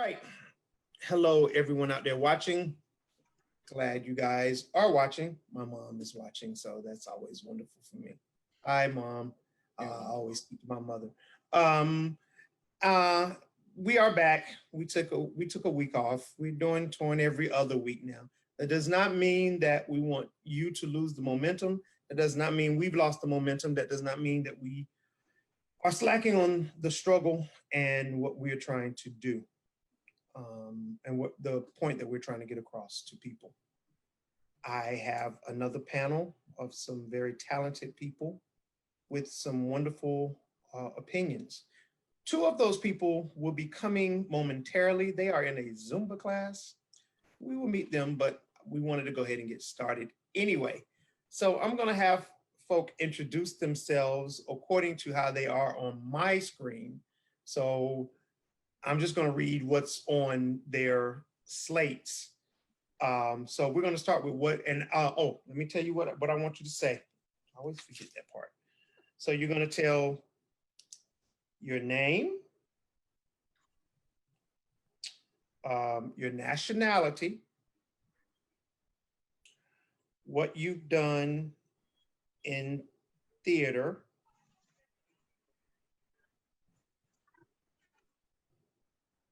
right. Hello, everyone out there watching. Glad you guys are watching. My mom is watching, so that's always wonderful for me. Hi, Mom. I always speak to my mother. Um, uh, we are back. We took a week off. We're doing touring every other week now. That does not mean that we want you to lose the momentum. That does not mean we've lost the momentum. That does not mean that we are slacking on the struggle and what we're trying to do, and what the point that we're trying to get across to people. I have another panel of some very talented people with some wonderful opinions. Two of those people will be coming momentarily. They are in a Zumba class. We will meet them, but we wanted to go ahead and get started anyway. So I'm going to have folk introduce themselves according to how they are on my screen. So I'm just going to read what's on their slates. So we're going to start with let me tell you what I want you to say. I always forget that part. So you're going to tell your name, your nationality, what you've done in theater,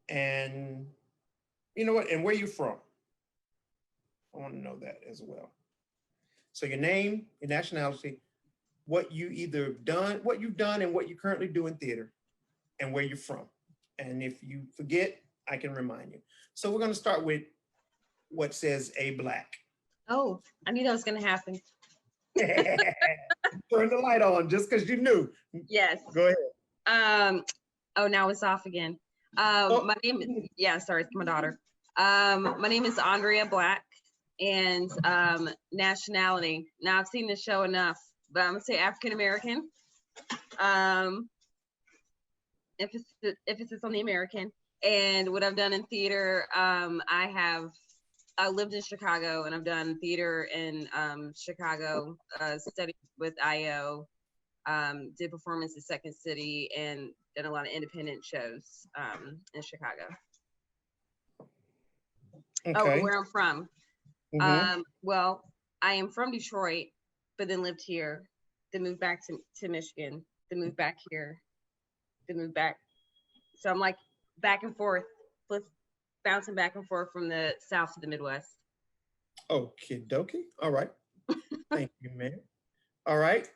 and you know what, and where you're from. I want to know that as well. So your name, your nationality, what you've done and what you currently do in theater, and where you're from. And if you forget, I can remind you. So we're going to start with what says A Black. Oh, I knew that was going to happen. Turn the light on just because you knew. Yes. Go ahead. Oh, now it's off again. My name is, sorry, it's my daughter. My name is Andrea Black, and nationality. Now I've seen this show enough, but I'm gonna say African American. Emphasis on the American. And what I've done in theater, I lived in Chicago, and I've done theater in Chicago, studied with IO, did performance at Second City, and done a lot of independent shows in Chicago. Okay. Oh, where I'm from. Mm-hmm. Well, I am from Detroit, but then lived here, then moved back to Michigan, then moved back here, then moved back. So I'm like back and forth, bouncing back and forth from the South to the Midwest. Okie dokie. All right. Thank you, man. All right.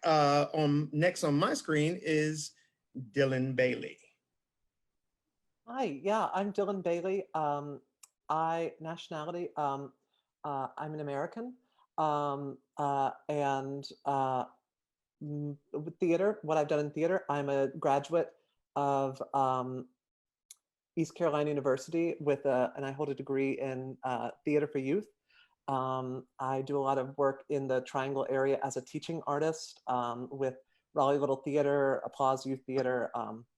Next on my screen is Dylan Bailey. Hi, yeah, I'm Dylan Bailey. Nationality, I'm an American. With theater, what I've done in theater, I'm a graduate of East Carolina University and I hold a degree in theater for youth. I do a lot of work in the Triangle area as a teaching artist with Raleigh Little Theater, Applause Youth Theater,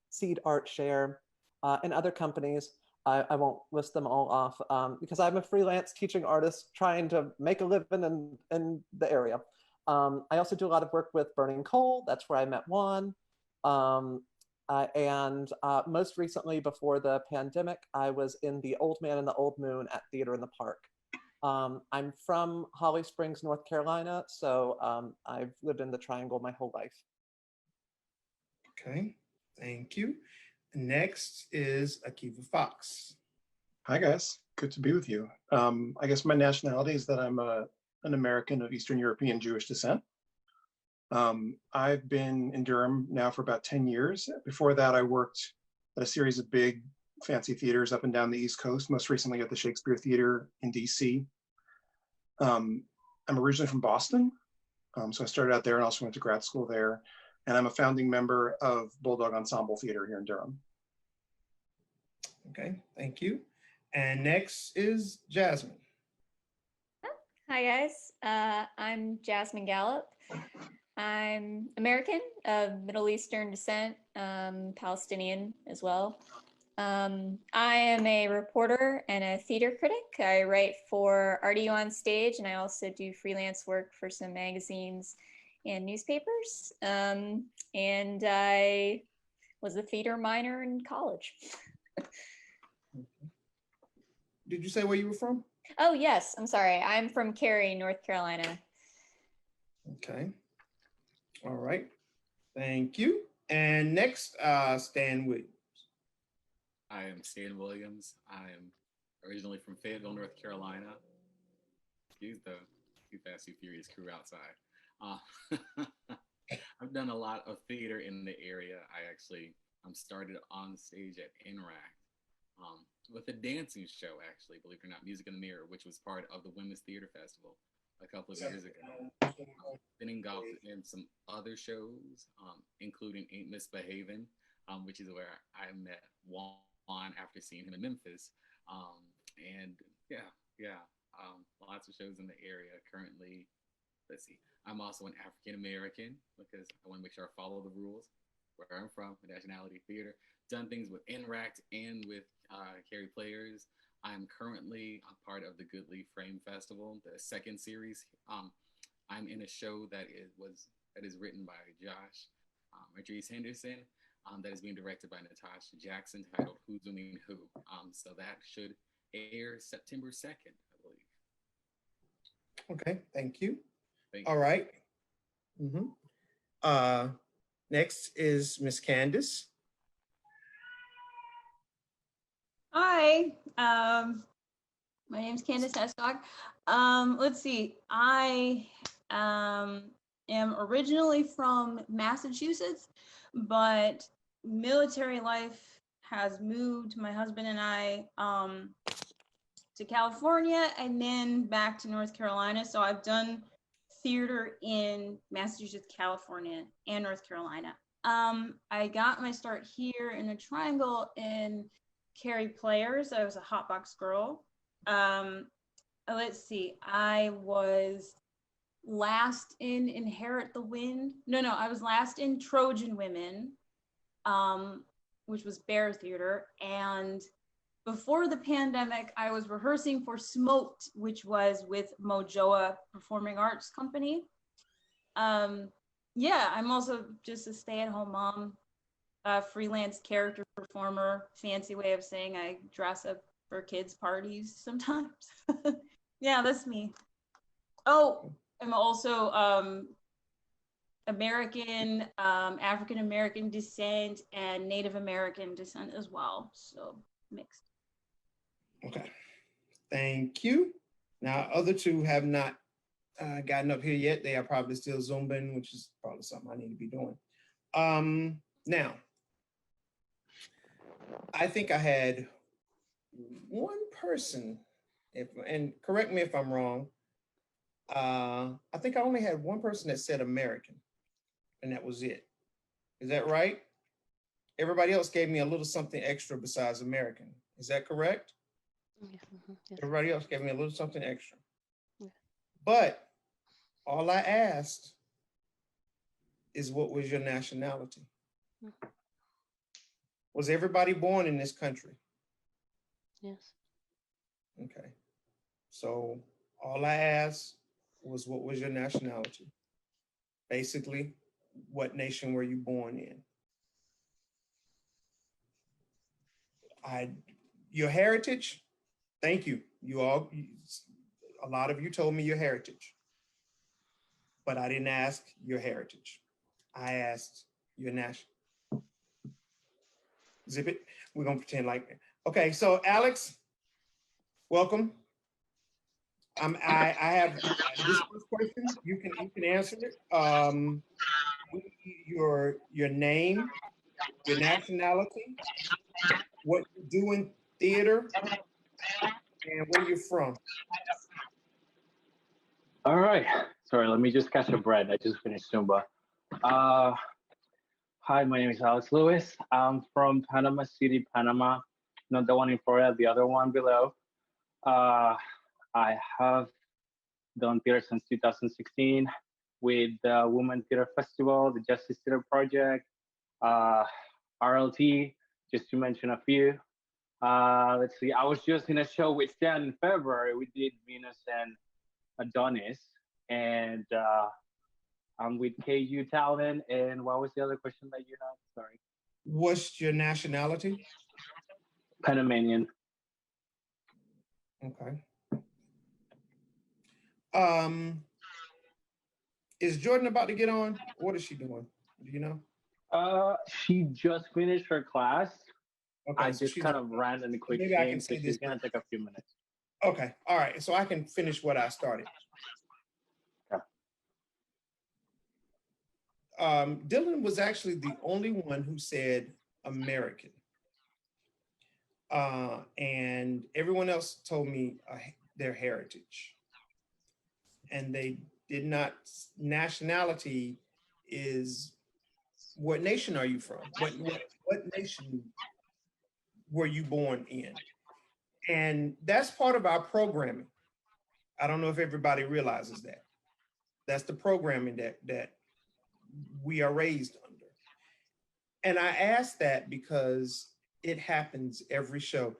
Seed Art Share, and other companies. I won't list them all off because I'm a freelance teaching artist trying to make a living in the area. I also do a lot of work with Burning Coal. That's where I met Juan. And most recently, before the pandemic, I was in The Old Man and the Old Moon at Theater in the Park. I'm from Holly Springs, North Carolina, so I've lived in the Triangle my whole life. Okay, thank you. Next is Akiva Fox. Hi, guys. Good to be with you. I guess my nationality is that I'm an American of Eastern European Jewish descent. I've been in Durham now for about 10 years. Before that, I worked at a series of big fancy theaters up and down the East Coast, most recently at the Shakespeare Theater in DC. I'm originally from Boston, so I started out there and also went to grad school there. And I'm a founding member of Bulldog Ensemble Theater here in Durham. Okay, thank you. And next is Jasmine. Hi, guys. I'm Jasmine Gallop. I'm American of Middle Eastern descent, Palestinian as well. I am a reporter and a theater critic. I write for RDU on Stage, and I also do freelance work for some magazines and newspapers. And I was a theater minor in college. did you say where you were from? Oh, yes. I'm sorry. I'm from Cary, North Carolina. Okay. All right. Thank you. And next, Stan Williams. I am Stan Williams. I am originally from Fayetteville, North Carolina. Excuse the Too Fast, Too Furious crew outside. I've done a lot of theater in the area. I actually started on stage at NRAC with a dancing show, actually, believe it or not, Music in the Mirror, which was part of the Women's Theater Festival a couple of years ago. Been involved in some other shows, including Ain't Misbehavin', which is where I met Juan after seeing him in Memphis. And lots of shows in the area currently. Let's see. I'm also an African American because I want to make sure I follow the rules where I'm from, the Nationality Theater. Done things with NRACT and with Cary Players. I'm currently a part of the Goodly Frame Festival, the second series. I'm in a show that is written by Josh Idris Henderson, that is being directed by Natasha Jackson, titled Who's Doing Who. So that should air September 2nd, I believe. Okay, thank you. Thank you. All right. Next is Miss Candace. Hi, my name's Candace Hescock. Let's see, I am originally from Massachusetts, but military life has moved my husband and I to California and then back to North Carolina. So I've done theater in Massachusetts, California, and North Carolina. I got my start here in the Triangle in Cary Players. I was a hotbox girl. Let's see, I was last in Inherit the Wind. No, I was last in Trojan Women, which was Bear Theater. And before the pandemic, I was rehearsing for Smoked, which was with Mojoa Performing Arts Company. Yeah, I'm also just a stay-at-home mom, freelance character performer, fancy way of saying I dress up for kids' parties sometimes. Yeah, that's me. Oh, I'm also American, African American descent, and Native American descent as well. So mixed. Okay, thank you. Now, other two have not gotten up here yet. They are probably still Zooming, which is probably something I need to be doing. Now, I think I had one person, and correct me if I'm wrong, I think I only had one person that said American, and that was it. Is that right? Everybody else gave me a little something extra besides American. Is that correct? Yes, yes. Everybody else gave me a little something extra. Yeah. But all I asked is, what was your nationality? Was everybody born in this country? Yes. Okay. So all I asked was, what was your nationality? Basically, what nation were you born in? Your heritage, thank you. A lot of you told me your heritage, but I didn't ask your heritage. I asked your national. Zip it. We're gonna pretend like, okay, so Alex, welcome. I have this first question. You can answer it. Your name, your nationality, what you do in theater, and where you're from. All right. Sorry, let me just catch a breath. I just finished Zumba. Hi, my name is Alex Lewis. I'm from Panama City, Panama. Not the one in Florida, the other one below. I have done theater since 2016 with the Women Theater Festival, the Justice Theater Project, RLT, just to mention a few. Let's see, I was just in a show with Stan in February. We did Venus and Adonis, and I'm with KU Talent. And what was the other question that you had? Sorry. What's your nationality? Panamanian. Okay. Is Jordan about to get on? What is she doing? Do you know? She just finished her class. Okay, I so just she's kind of ran in a quick maybe I can thing, so say she's this. gonna take a few minutes. Okay, all right. So I can finish what I started. Dylan was actually the only one who said American. And everyone else told me their heritage. And they did not, nationality is, what nation are you from? What nation were you born in? And that's part of our programming. I don't know if everybody realizes that. That's the programming that we are raised under. And I ask that because it happens every show.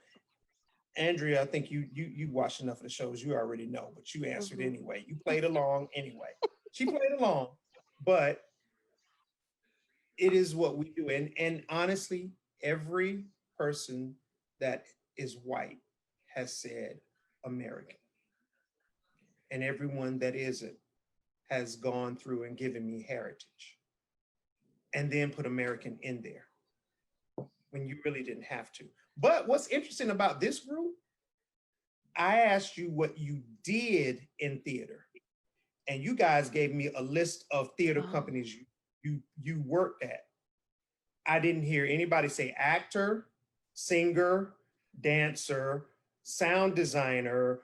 Andrea, I think you watched enough of the shows, you already know, but you answered anyway. You played along anyway. She played along, but it is what we do. And honestly, every person that is white has said American. And everyone that isn't has gone through and given me heritage. And then put American in there when you really didn't have to. But what's interesting about this group, I asked you what you did in theater, and you guys gave me a list of theater companies you worked at. I didn't hear anybody say actor, singer, dancer, sound designer.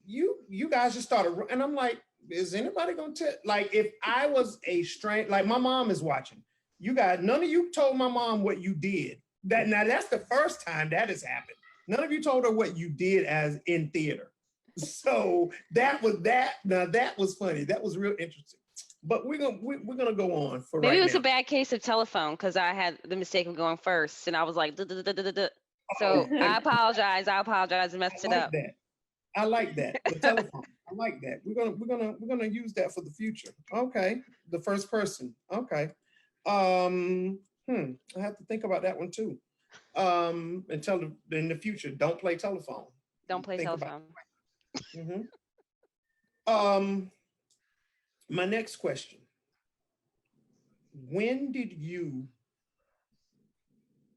You guys just started, and I'm like, is anybody gonna tell? Like, if I was a strange, like my mom is watching. You guys, none of you told my mom what you did. Now that's the first time that has happened. None of you told her what you did as in theater. So that was that. Now that was funny. That was real interesting. But we're gonna go on for Maybe right it was now. a bad case of telephone because I had the mistake of going first, and I was like, duh, duh, duh, duh, duh, duh. So I apologize. I apologize and messed it up. That. I like that. The telephone. I like that. We're gonna use that for the future. Okay. The first person. Okay. I have to think about that one too. Until in the future, don't play telephone. Don't play telephone. My next question. When did you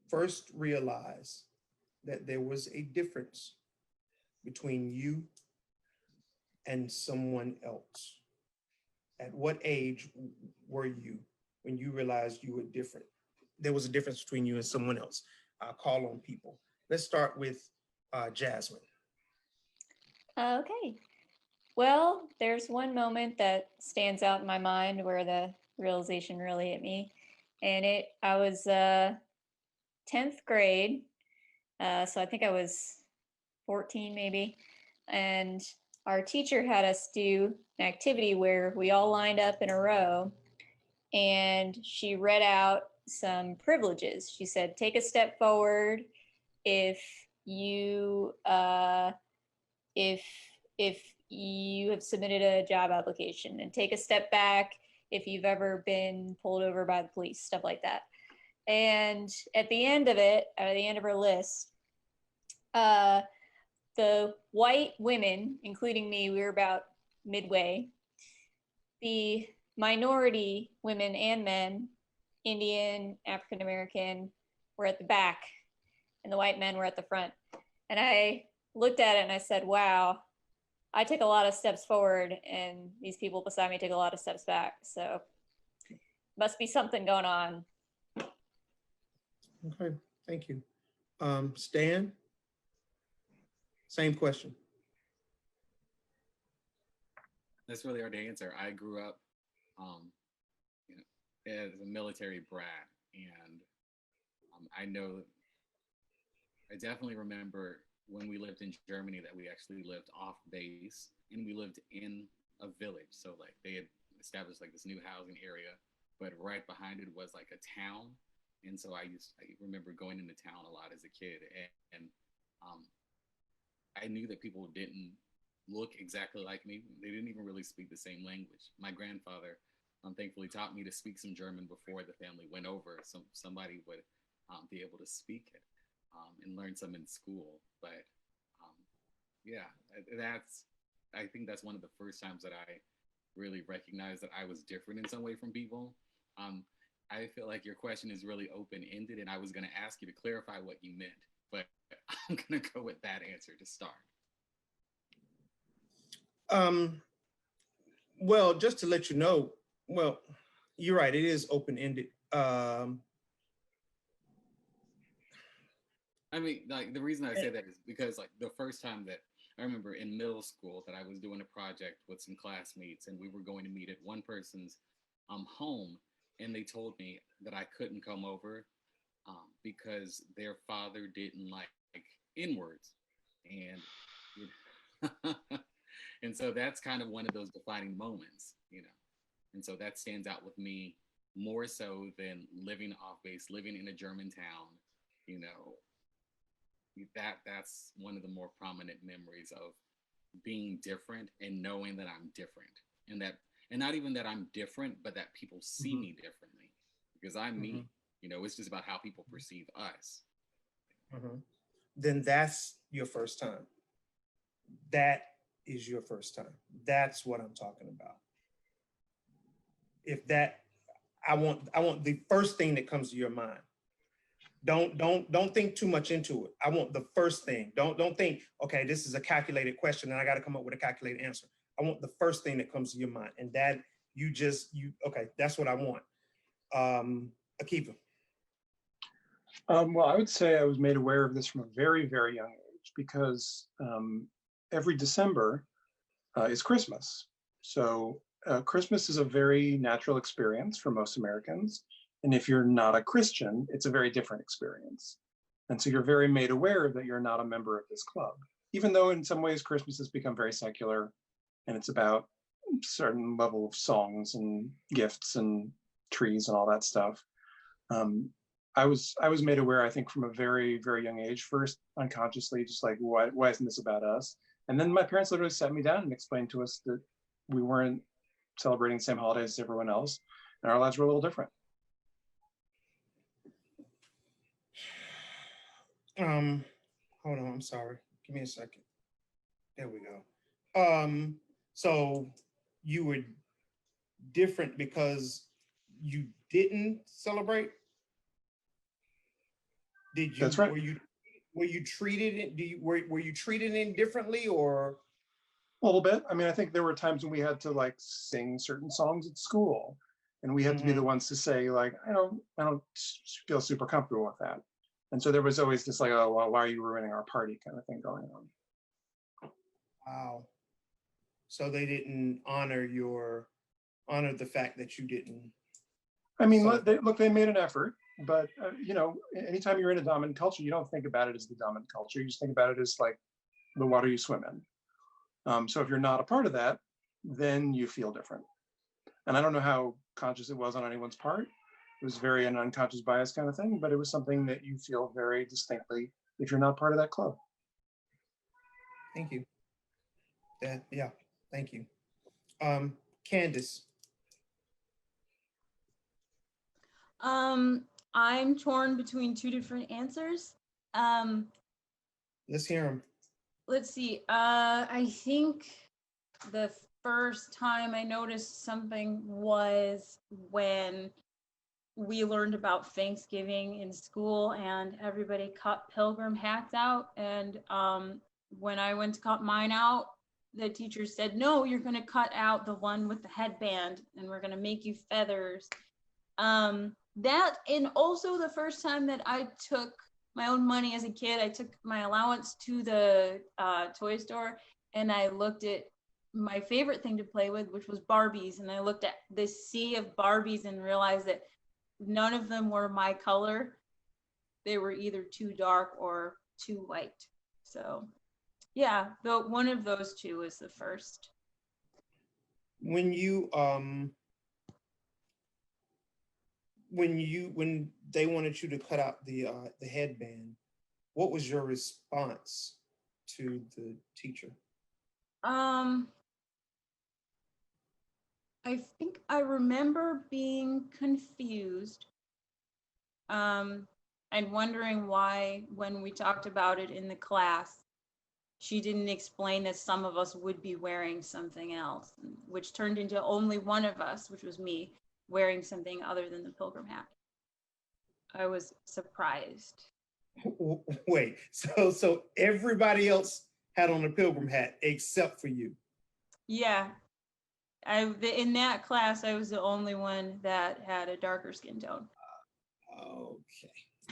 first realize that there was a difference between you and someone else? At what age were you when you realized you were different? There was a difference between you and someone else. I'll call on people. Let's start with Jasmine. Okay. Well, there's one moment that stands out in my mind where the realization really hit me. And I was 10th grade. So I think I was 14 maybe. And our teacher had us do an activity where we all lined up in a row and she read out some privileges. She said, take a step forward if you if you have submitted a job application, and take a step back if you've ever been pulled over by the police, stuff like that. And at the end of it, at the end of her list, the white women, including me, we were about midway. The minority women and men, Indian, African American, were at the back, and the white men were at the front. And I looked at it and I said, wow, I took a lot of steps forward and these people beside me took a lot of steps back. So must be something going on. Okay, thank you. Stan, same question. That's really hard to answer. I grew up, as a military brat, and I definitely remember when we lived in Germany that we actually lived off base and we lived in a village. So like they had established like this new housing area, but right behind it was like a town. And so I remember going into town a lot as a kid, and I knew that people didn't look exactly like me. They didn't even really speak the same language. My grandfather thankfully taught me to speak some German before the family went over. So somebody would be able to speak it and learn some in school. But Yeah, I think that's one of the first times that I really recognized that I was different in some way from people. I feel like your question is really open-ended, and I was going to ask you to clarify what you meant, but I'm going to go with that answer to start. Well, just to let you know, well, you're right, it is open-ended. I mean, like, the reason I say that is because, like, the first time that I remember in middle school that I was doing a project with some classmates, and we were going to meet at one person's home, and they told me that I couldn't come over because their father didn't like N-words, and and so that's kind of one of those defining moments, you know. And so that stands out with me more so than living off base, living in a German town, you know. That's one of the more prominent memories of being different and knowing that I'm different, and not even that I'm different, but that people see me differently because I'm me. You know, it's just about how people perceive us. Then that's your first time. That is your first time. That's what I'm talking about. If that, I want the first thing that comes to your mind. Don't think too much into it. I want the first thing. Don't think, okay, this is a calculated question and I got to come up with a calculated answer. I want the first thing that comes to your mind, and that okay, that's what I want. Akiva. Well, I would say I was made aware of this from a very, very young age because every December is Christmas. So Christmas is a very natural experience for most Americans. And if you're not a Christian, it's a very different experience. And so you're very made aware that you're not a member of this club, even though in some ways Christmas has become very secular and it's about a certain level of songs and gifts and trees and all that stuff. I was made aware, I think, from a very, very young age, first unconsciously, just like, why isn't this about us? And then my parents literally sat me down and explained to us that we weren't celebrating the same holidays as everyone else, and our lives were a little different. Hold on, I'm sorry. Give me a second. There we go. So you were different because you didn't celebrate? Did you? That's right. Were you treated? Were you treated indifferently or? A little bit. I mean, I think there were times when we had to like sing certain songs at school, and we had to be the ones to say like, I don't feel super comfortable with that. And so there was always this like, oh, well, why are you ruining our party kind of thing going on. Wow. So they didn't honor the fact that you didn't. I mean, they made an effort, but you know, anytime you're in a dominant culture, you don't think about it as the dominant culture. You just think about it as like the water you swim in. So if you're not a part of that, then you feel different. And I don't know how conscious it was on anyone's part. It was very an unconscious bias kind of thing, but it was something that you feel very distinctly if you're not part of that club. Thank you. Yeah, thank you. Candace. I'm torn between two different answers. Let's hear them. Let's see. I think the first time I noticed something was when we learned about Thanksgiving in school and everybody cut pilgrim hats out. And when I went to cut mine out, the teacher said, no, you're going to cut out the one with the headband and we're going to make you feathers. That, and also the first time that I took my own money as a kid, I took my allowance to the toy store and I looked at my favorite thing to play with, which was Barbies. And I looked at this sea of Barbies and realized that none of them were my color. They were either too dark or too white. So yeah, one of those two was the first. When they wanted you to cut out the headband, what was your response to the teacher? I think I remember being confused and wondering why, when we talked about it in the class, she didn't explain that some of us would be wearing something else, which turned into only one of us, which was me, wearing something other than the pilgrim hat. I was surprised. Wait, so everybody else had on a pilgrim hat except for you. Yeah. In that class, I was the only one that had a darker skin tone.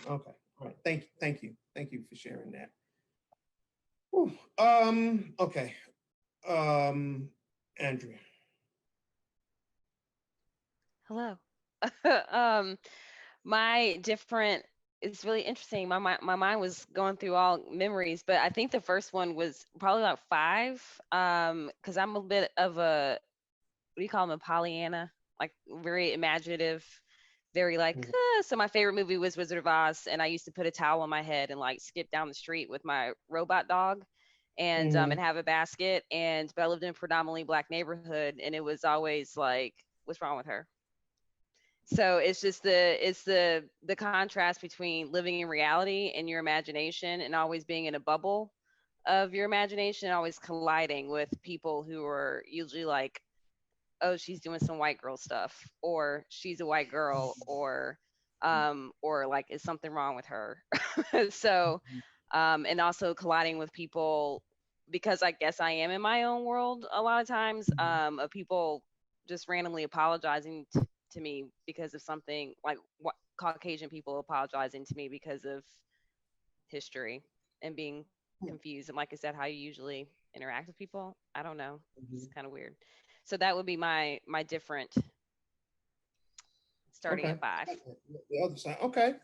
Okay. All right. Thank you for sharing that. Whew. Okay. Andrea. Hello. My different, it's really interesting. My mind was going through all memories, but I think the first one was probably about 5. Because I'm a bit of a, what do you call them, a Pollyanna, like very imaginative, very like, so my favorite movie was Wizard of Oz, and I used to put a towel on my head and like skip down the street with my robot dog and have a basket. But I lived in a predominantly Black neighborhood, and it was always like, what's wrong with her? So it's just the contrast between living in reality and your imagination, and always being in a bubble of your imagination, always colliding with people who are usually like, oh, she's doing some white girl stuff, or she's a white girl, or like, is something wrong with her? So and also colliding with people, because I guess I am in my own world a lot of times, of people just randomly apologizing to me because of something, like what Caucasian people apologizing to me because of history and being confused. And like I said, how you usually interact with people, I don't know. It's kind of weird. So that would be my different, starting at 5. The other side. Okay.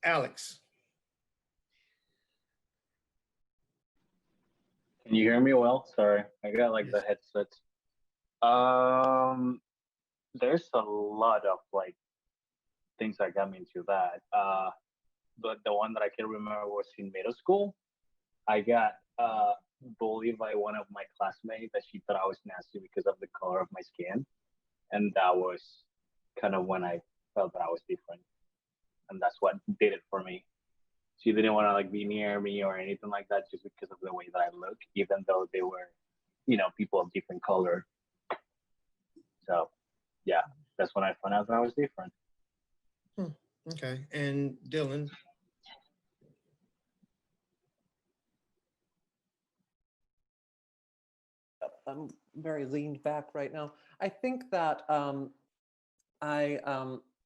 Alex. Can you hear me well? Sorry, I got like the headset. There's a lot of like things that got me into that. But the one that I can remember was in middle school. I got bullied by one of my classmates that she thought I was nasty because of the color of my skin, and that was kind of when I felt that I was different, and that's what did it for me. She didn't want to like be near me or anything like that just because of the way that I look, even though they were, people of different color. So, yeah, that's when I found out that I was different. Okay, and Dylan. I'm very leaned back right now. I think that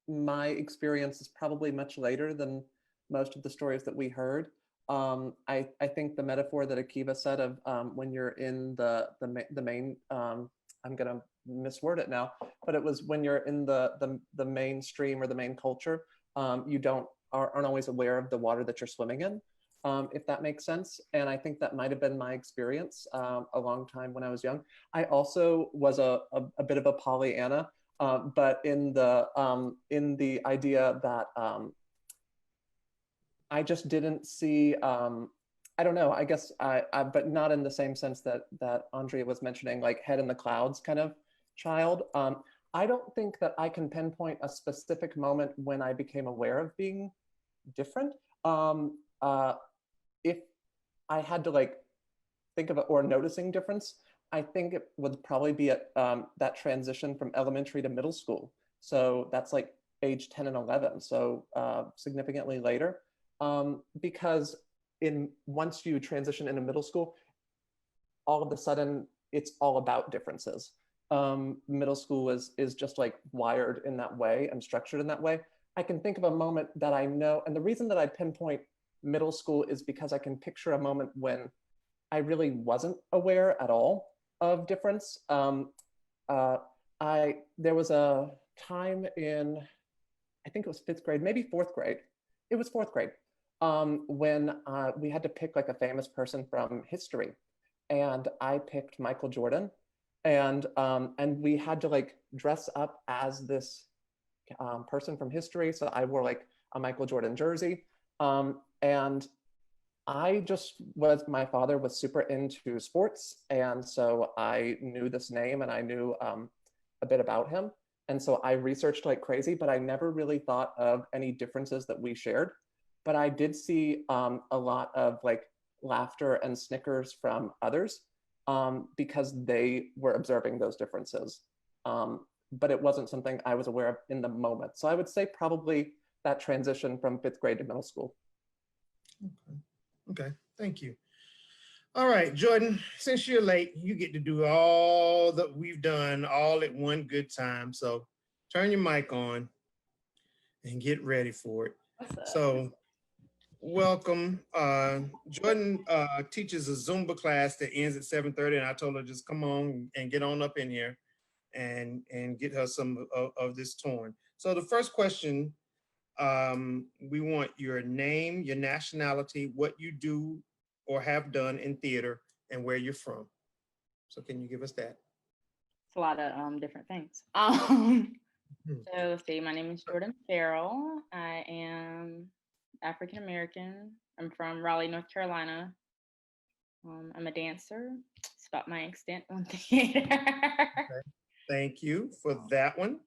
my experience is probably much later than most of the stories that we heard. I think the metaphor that Akiva said of when you're in the main, I'm gonna misword it now, but it was when you're in the mainstream or the main culture, you aren't always aware of the water that you're swimming in. If that makes sense. And I think that might have been my experience a long time when I was young. I also was a bit of a Pollyanna, but in the idea that I just didn't see, I don't know, I guess, but not in the same sense that Andrea was mentioning, like head in the clouds kind of child. I don't think that I can pinpoint a specific moment when I became aware of being different. If I had to like think of it or noticing difference, I think it would probably be at that transition from elementary to middle school. So that's like age 10 and 11. So significantly later, because once you transition into middle school, all of a sudden it's all about differences. Middle school is just like wired in that way and structured in that way. I can think of a moment that I know, and the reason that I pinpoint middle school is because I can picture a moment when I really wasn't aware at all of difference. There was a time in, I think it was 5th grade, maybe 4th grade. It was 4th grade when we had to pick like a famous person from history, and I picked Michael Jordan, and we had to like dress up as this person from history. So I wore like a Michael Jordan jersey. And my father was super into sports. And so I knew this name and I knew a bit about him. And so I researched like crazy, but I never really thought of any differences that we shared. but I did see a lot of like laughter and snickers from others because they were observing those differences. But it wasn't something I was aware of in the moment. So I would say probably that transition from 5th grade to middle school. Okay, thank you. All right, Jordan, since you're late, you get to do all that we've done all at one good time. So turn your mic on and get ready for it. So welcome. Jordan teaches a Zumba class that ends at 7:30, and I told her just come on and get on up in here and get her some of this torn. So the first question, we want your name, your nationality, what you do or have done in theater, and where you're from. So can you give us that? It's a lot of different things. So let's see, my name is Jordan Farrell. I am African American. I'm from Raleigh, North Carolina. I'm a dancer. It's about my extent on theater. Okay. Thank you for that one.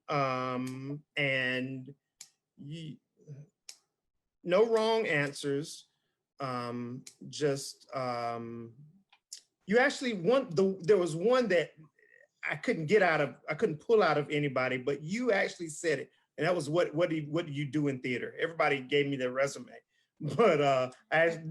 And no wrong answers. You actually there was one that I couldn't pull out of anybody, but you actually said it. And that was what do you do in theater? Everybody gave me their resume, but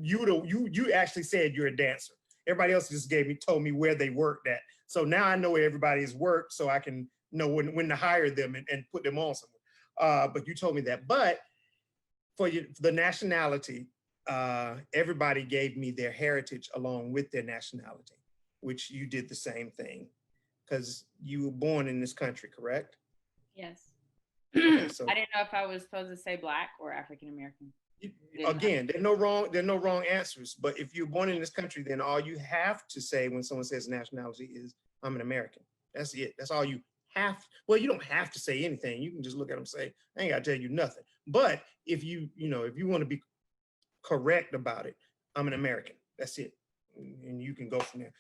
you actually said you're a dancer. Everybody else just told me where they worked at. So now I know where everybody has worked, so I can know when to hire them and put them on somewhere. But you told me that. But for the nationality, everybody gave me their heritage along with their nationality, which you did the same thing because you were born in this country, correct? Yes. Okay, so I didn't know if I was supposed to say Black or African American. Again, there are no wrong answers, but if you're born in this country, then all you have to say when someone says nationality is I'm an American. That's it. That's all you have. Well, you don't have to say anything. You can just look at them and say, I ain't got to tell you nothing. But if you want to be correct about it, I'm an American. That's it. And you can go from there.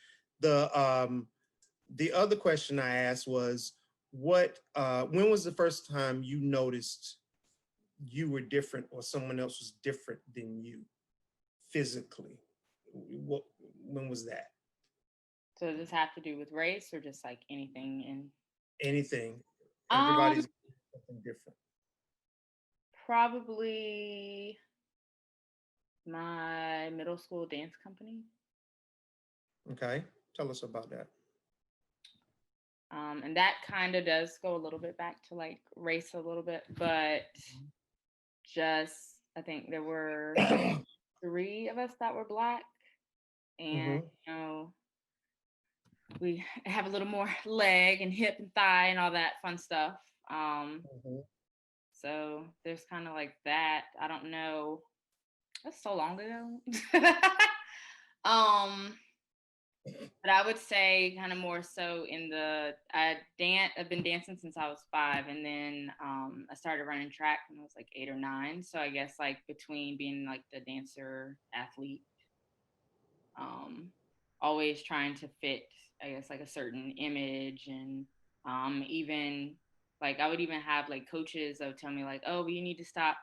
The other question I asked was when was the first time you noticed you were different or someone else was different than you physically? When was that? So does this have to do with race or just like anything in anything? Everybody's something different. Probably my middle school dance company. Okay, tell us about that. And that kind of does go a little bit back to like race a little bit, but just I think there were 3 of us that were Black, and we have a little more leg and hip and thigh and all that fun stuff. So there's kind of like that. I don't know. That's so long ago. But I would say kind of more so in I've been dancing since I was 5, and then I started running track when I was like 8 or 9. So I guess like between being like the dancer athlete, always trying to fit, I guess, like a certain image, and even like I would even have like coaches that would tell me like, oh, well, you need to stop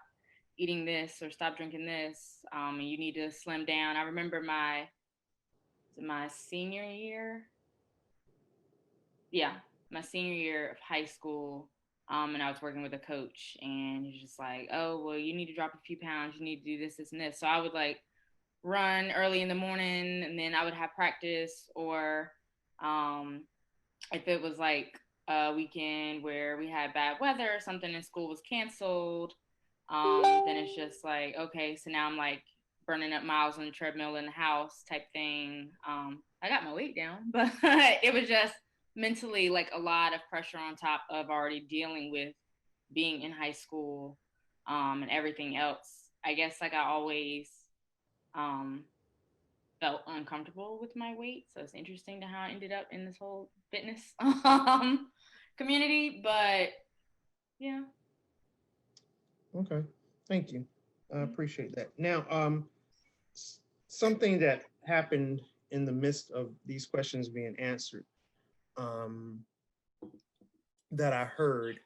eating this or stop drinking this, and you need to slim down. I remember my senior year. Yeah, my senior year of high school. And I was working with a coach, and he's just like, oh, well, you need to drop a few pounds. You need to do this, this, and this. So I would like run early in the morning, and then I would have practice, or if it was like a weekend where we had bad weather or something and school was canceled, then it's just like, okay, so now I'm like burning up miles on the treadmill in the house type thing. I got my weight down, but it was just mentally like a lot of pressure on top of already dealing with being in high school, and everything else. I guess like I always felt uncomfortable with my weight. So it's interesting to how I ended up in this whole fitness community, but yeah. Okay, thank you. I appreciate that. Now, something that happened in the midst of these questions being answered, that I heard,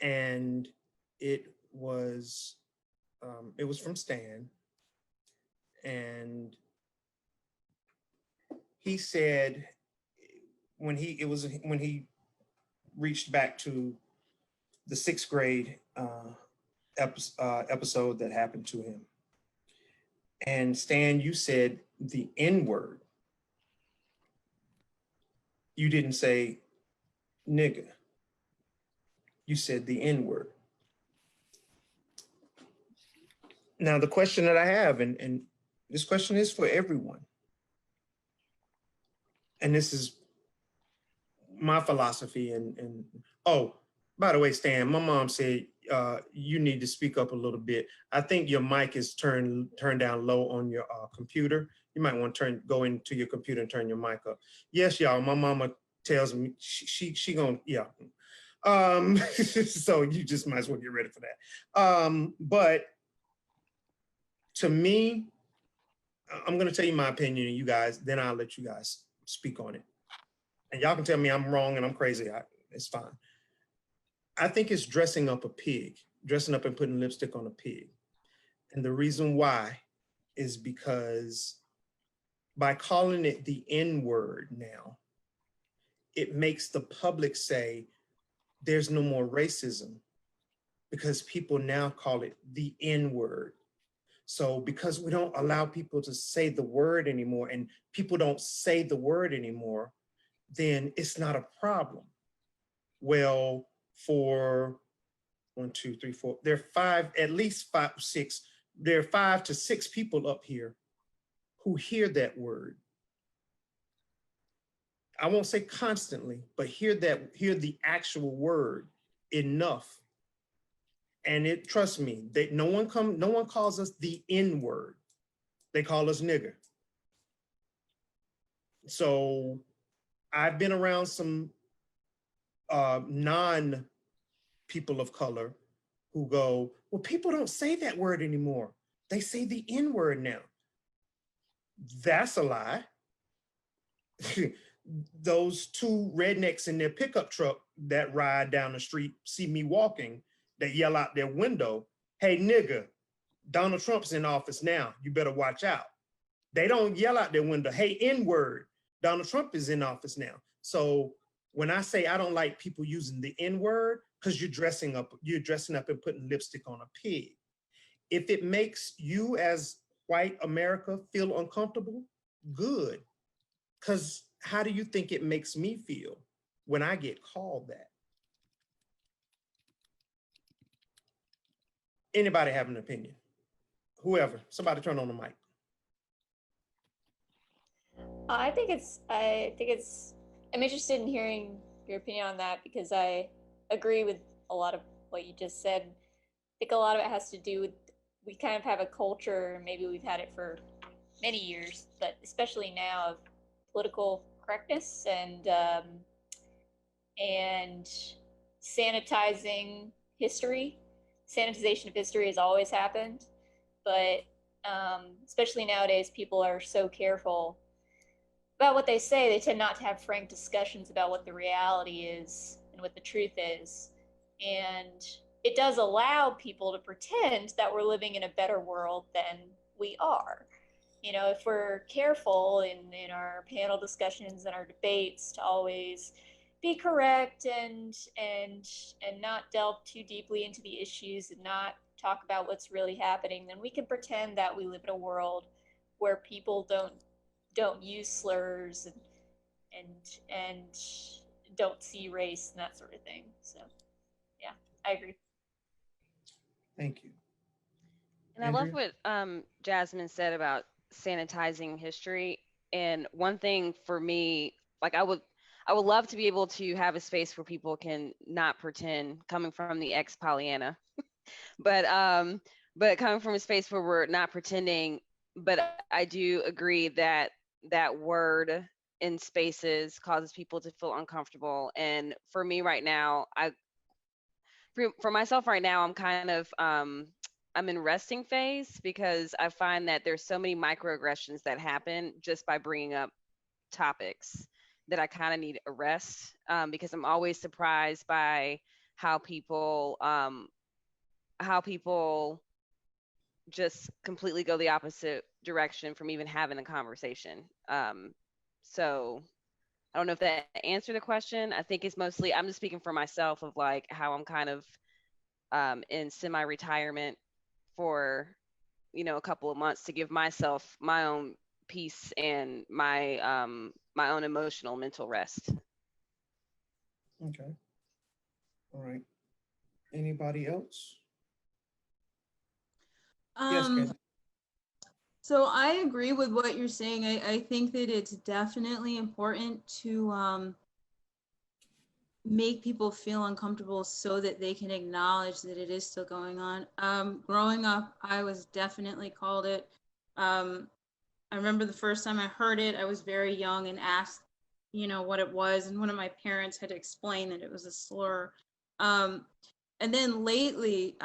and it was It was from Stan, and he said when he reached back to the sixth grade episode that happened to him. And Stan, you said the N word. You didn't say nigga. You said the N word. Now, the question that I have, and this question is for everyone, and this is my philosophy. And oh, by the way, Stan, my mom said you need to speak up a little bit. I think your mic is turned down low on your computer. You might want to go into your computer and turn your mic up. Yes, y'all. My mama tells me she gonna, yeah. So you just might as well get ready for that. But to me, I'm gonna tell you my opinion, and you guys, then I'll let you guys speak on it. And y'all can tell me I'm wrong and I'm crazy. It's fine. I think it's dressing up a pig, dressing up and putting lipstick on a pig. And the reason why is because by calling it the N word now, it makes the public say there's no more racism because people now call it the N word. So because we don't allow people to say the word anymore and people don't say the word anymore, then it's not a problem. Well, for 1, 2, 3, 4, there are at least 5, 6, there are 5 to 6 people up here who hear that word. I won't say constantly, but hear the actual word enough. And trust me, no one calls us the N word. They call us nigger. So I've been around some non people of color who go, well, people don't say that word anymore. They say the N word now. That's a lie. Those 2 rednecks in their pickup truck that ride down the street, see me walking, they yell out their window, hey, nigga, Donald Trump's in office now. You better watch out. They don't yell out their window, hey, N word, Donald Trump is in office now. So when I say I don't like people using the N word, because you're dressing up and putting lipstick on a pig. If it makes you as white America feel uncomfortable, good. Because how do you think it makes me feel when I get called that? Anybody have an opinion? Whoever, somebody turn on the mic. I'm interested in hearing your opinion on that because I agree with a lot of what you just said. I think a lot of it has to do with, we kind of have a culture, maybe we've had it for many years, but especially now, of political correctness and sanitizing history. Sanitization of history has always happened, but especially nowadays, people are so careful about what they say. They tend not to have frank discussions about what the reality is and what the truth is. And it does allow people to pretend that we're living in a better world than we are. You know, if we're careful in our panel discussions and our debates to always be correct and not delve too deeply into the issues and not talk about what's really happening, then we can pretend that we live in a world where people don't use slurs and don't see race and that sort of thing. So yeah, I agree. Thank you. And I love what Jasmine said about sanitizing history. And one thing for me, like I would love to be able to have a space where people can not pretend, coming from the ex Pollyanna, but coming from a space where we're not pretending. But I do agree that that word in spaces causes people to feel uncomfortable. And for me right now, for myself right now, I'm kind of I'm in resting phase because I find that there's so many microaggressions that happen just by bringing up topics that I kind of need a rest because I'm always surprised by how people just completely go the opposite direction from even having a conversation. So I don't know if that answered the question. I think it's mostly, I'm just speaking for myself of like how I'm kind of in semi-retirement for, a couple of months to give myself my own peace and my own emotional mental rest. Okay. All right. Anybody else? Yes, Ken. So I agree with what you're saying. I think that it's definitely important to make people feel uncomfortable so that they can acknowledge that it is still going on. Growing up, I was definitely called it. I remember the first time I heard it, I was very young and asked, what it was. And one of my parents had explained that it was a slur. And then lately,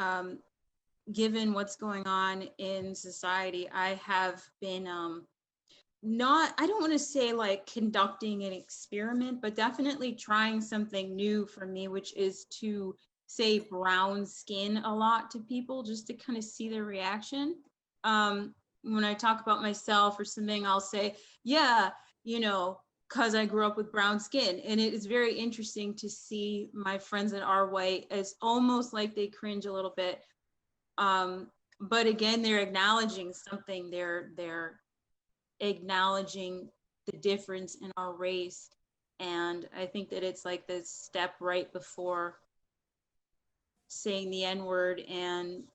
given what's going on in society, I have been I don't want to say like conducting an experiment, but definitely trying something new for me, which is to say brown skin a lot to people just to kind of see their reaction. When I talk about myself or something, I'll say, yeah, because I grew up with brown skin. And it is very interesting to see my friends that are white as almost like they cringe a little bit. But again, they're acknowledging something. They're acknowledging the difference in our race. And I think that it's like the step right before saying the N-word and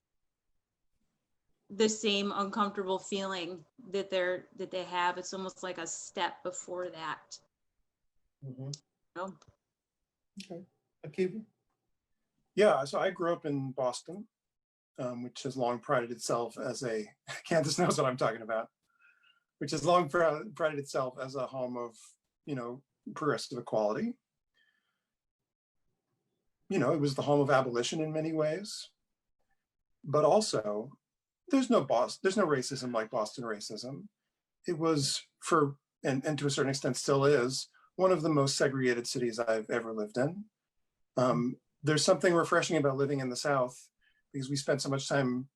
the same uncomfortable feeling that they have. It's almost like a step before that. Mm-hmm. Oh. Okay. Akiva? Yeah, so I grew up in Boston, which has long prided itself as Candace knows what I'm talking about, which has long prided itself as a home of, progressive equality. It was the home of abolition in many ways, but also there's no racism like Boston racism. It was and to a certain extent still is, one of the most segregated cities I've ever lived in. There's something refreshing about living in the South because we spent so much time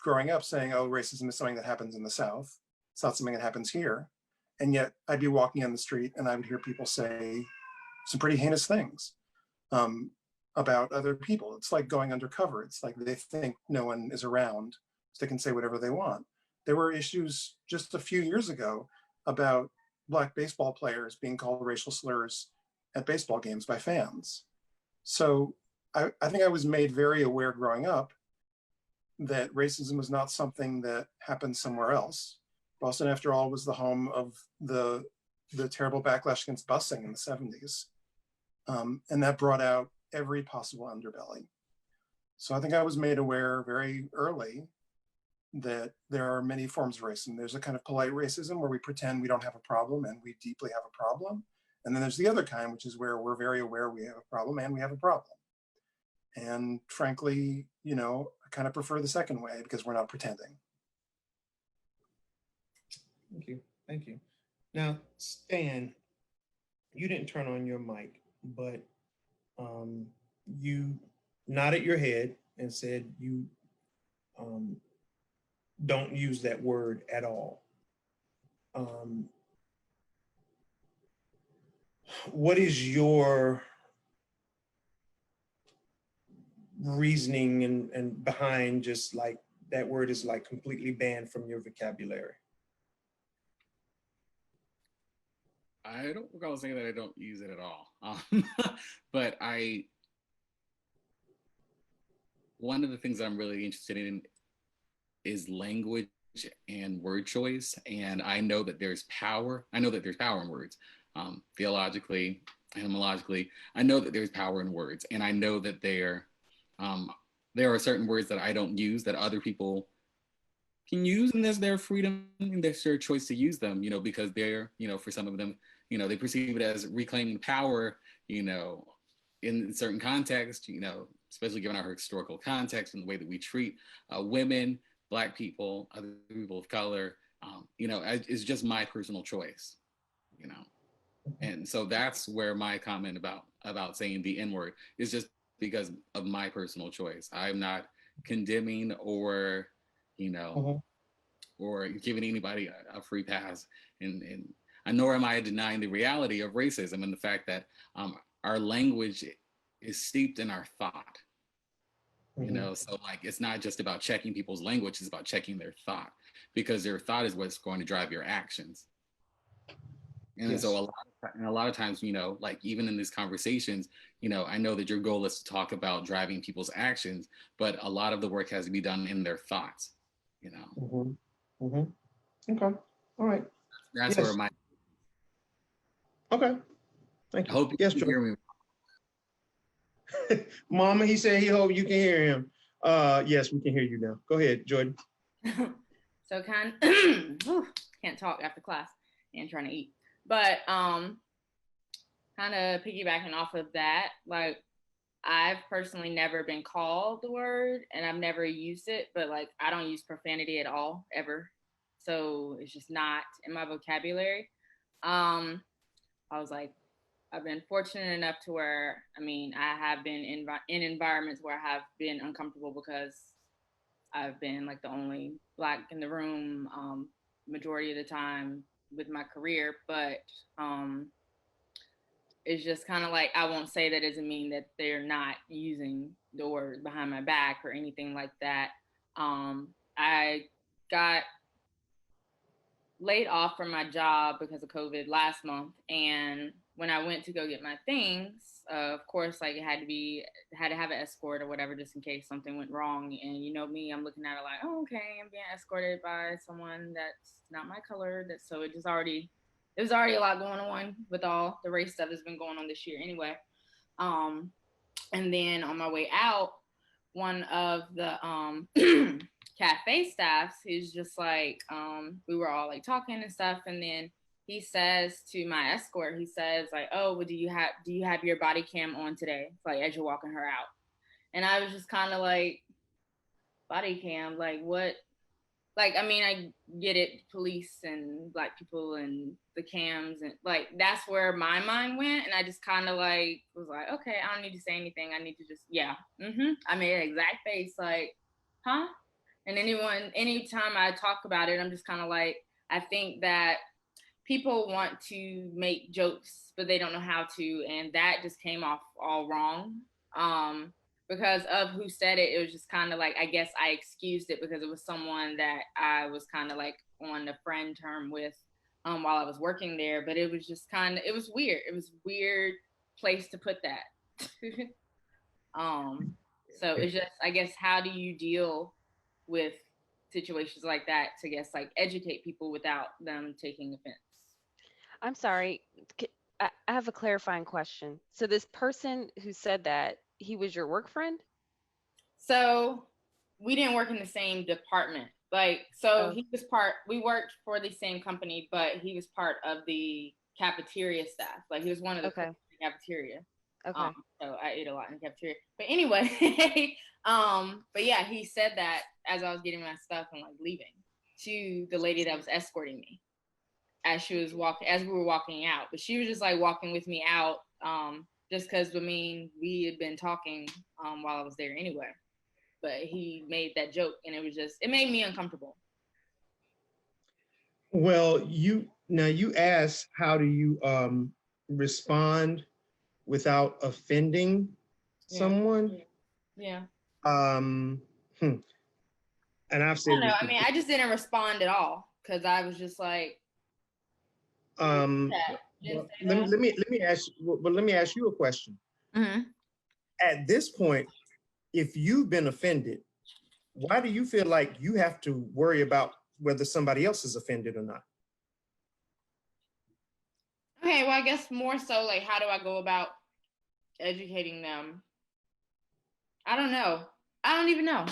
growing up saying, oh, racism is something that happens in the South. It's not something that happens here. And yet I'd be walking on the street and I would hear people say some pretty heinous things about other people. It's like going undercover. It's like they think no one is around, so they can say whatever they want. There were issues just a few years ago about Black baseball players being called racial slurs at baseball games by fans. So I think I was made very aware growing up that racism was not something that happened somewhere else. Boston, after all, was the home of the terrible backlash against busing in the 70s. And that brought out every possible underbelly. So I think I was made aware very early that there are many forms of racism. There's a kind of polite racism where we pretend we don't have a problem and we deeply have a problem. And then there's the other kind, which is where we're very aware we have a problem and we have a problem. And frankly, I kind of prefer the second way because we're not pretending. Thank you. Now, Stan, you didn't turn on your mic, but you nodded your head and said you don't use that word at all. What is your reasoning and behind just like that word is like completely banned from your vocabulary? I don't recall saying that I don't use it at all. But one of the things I'm really interested in is language and word choice. And I know that there's power. I know that there's power in words. Theologically, etymologically, I know that there's power in words. And I know that there are certain words that I don't use that other people can use, and there's their freedom and their choice to use them, because they're, for some of them, they perceive it as reclaiming power, in certain contexts, especially given our historical context and the way that we treat women, Black people, other people of color, it's just my personal choice, And so that's where my comment about saying the N-word is just because of my personal choice. I'm not condemning or, you know, Mhm. or giving anybody a free pass. And nor am I denying the reality of racism and the fact that our language is steeped in our thought. You know, so like it's not just about checking people's language, it's about checking their thought, because their thought is what's going to drive your actions. And Yes. so a lot of times, you know, like even in these conversations, you know, I know that your goal is to talk about driving people's actions, but a lot of the work has to be done in their thoughts, you know. Okay. All right. That's Yes. where my Okay. Thank I you. hope you Yes, can hear me. Mama, he said he hope you can hear him. Yes, we can hear you now. Go ahead, Jordan. So can't talk after class and trying to eat. But kind of piggybacking off of that, like I've personally never been called the word and I've never used it, but like I don't use profanity at all ever. So it's just not in my vocabulary. I was like, I've been fortunate enough to where, I mean, I have been in environments where I have been uncomfortable because I've been like the only Black in the room majority of the time with my career. But it's just kind of like, I won't say that doesn't mean that they're not using the word behind my back or anything like that. I got laid off from my job because of COVID last month. And when I went to go get my things, of course, like it had to have an escort or whatever, just in case something went wrong. And you know me, I'm looking at it like, oh, okay, I'm being escorted by someone that's not my color. So it was already a lot going on with all the race stuff that's been going on this year anyway. And then on my way out, one of the cafe staffs, he's just like, we were all like talking and stuff, and then he says to my escort, he says like, oh, well, do you have your body cam on today, like as you're walking her out? And I was just kind of like, body cam, like what? Like, I mean, I get it, police and Black people and the cams, and like that's where my mind went, and I just kind of like was like, okay, I don't need to say anything, I need to just I made an exact face like, huh? And anytime I talk about it, I'm just kind of like, I think that people want to make jokes, but they don't know how to, and that just came off all wrong. Because of who said it, it was just kind of like, I guess I excused it because it was someone that I was kind of like on a friend term with while I was working there. But it was just it was weird. It was a weird place to put that. So it's just, I guess, how do you deal with situations like that to, guess, like educate people without them taking offense? I'm sorry. I have a clarifying question. So this person who said that, he was your work friend? So we didn't work in the same department. Like, so we worked for the same company, but he was part of the cafeteria staff. Like he was one of the cooks in the cafeteria. Okay. So I ate a lot in the cafeteria. But anyway, but yeah, he said that as I was getting my stuff and like leaving to the lady that was escorting me as we were walking out. But she was just like walking with me out, just because, I mean, we had been talking while I was there anyway. But he made that joke, and it made me uncomfortable. Well, you asked, how do you respond without offending someone? Yeah. And I've said, I don't know. I mean, I just didn't respond at all because I was just like, let me ask you a question. Mm-hmm. At this point, if you've been offended, why do you feel like you have to worry about whether somebody else is offended or not? Okay, well, I guess more so like, how do I go about educating them? I don't know. I don't even know.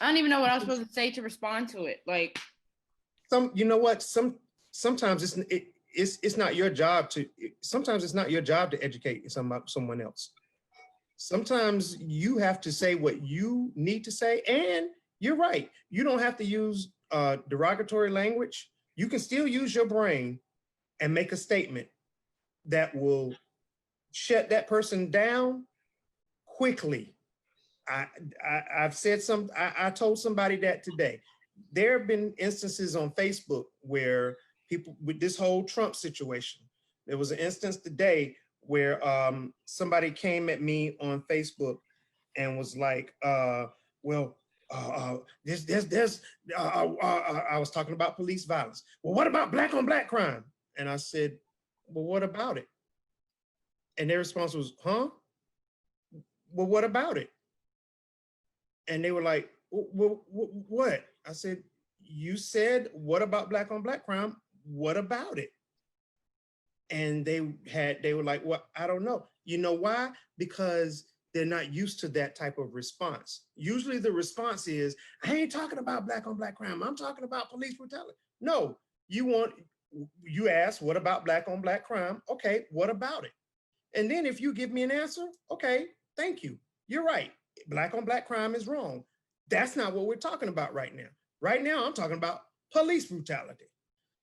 I don't even know what I was supposed to say to respond to it. Like, you know what? Sometimes it's not your job to. Sometimes it's not your job to educate someone else. Sometimes you have to say what you need to say, and you're right. You don't have to use derogatory language. You can still use your brain and make a statement that will shut that person down quickly. I told somebody that today. there have been instances on Facebook where people, with this whole Trump situation, there was an instance today where somebody came at me on Facebook and was like, well, I was talking about police violence. Well, what about black on black crime? And I said, well, what about it? And their response was, huh? Well, what about it? And they were like, well, what? I said, you said, what about black on black crime? What about it? And they were like, well, I don't know. You know why? Because they're not used to that type of response. Usually the response is, I ain't talking about black on black crime. I'm talking about police brutality. No, you ask, what about black on black crime? Okay, what about it? And then if you give me an answer, okay, thank you. You're right. Black on black crime is wrong. That's not what we're talking about right now. Right now, I'm talking about police brutality.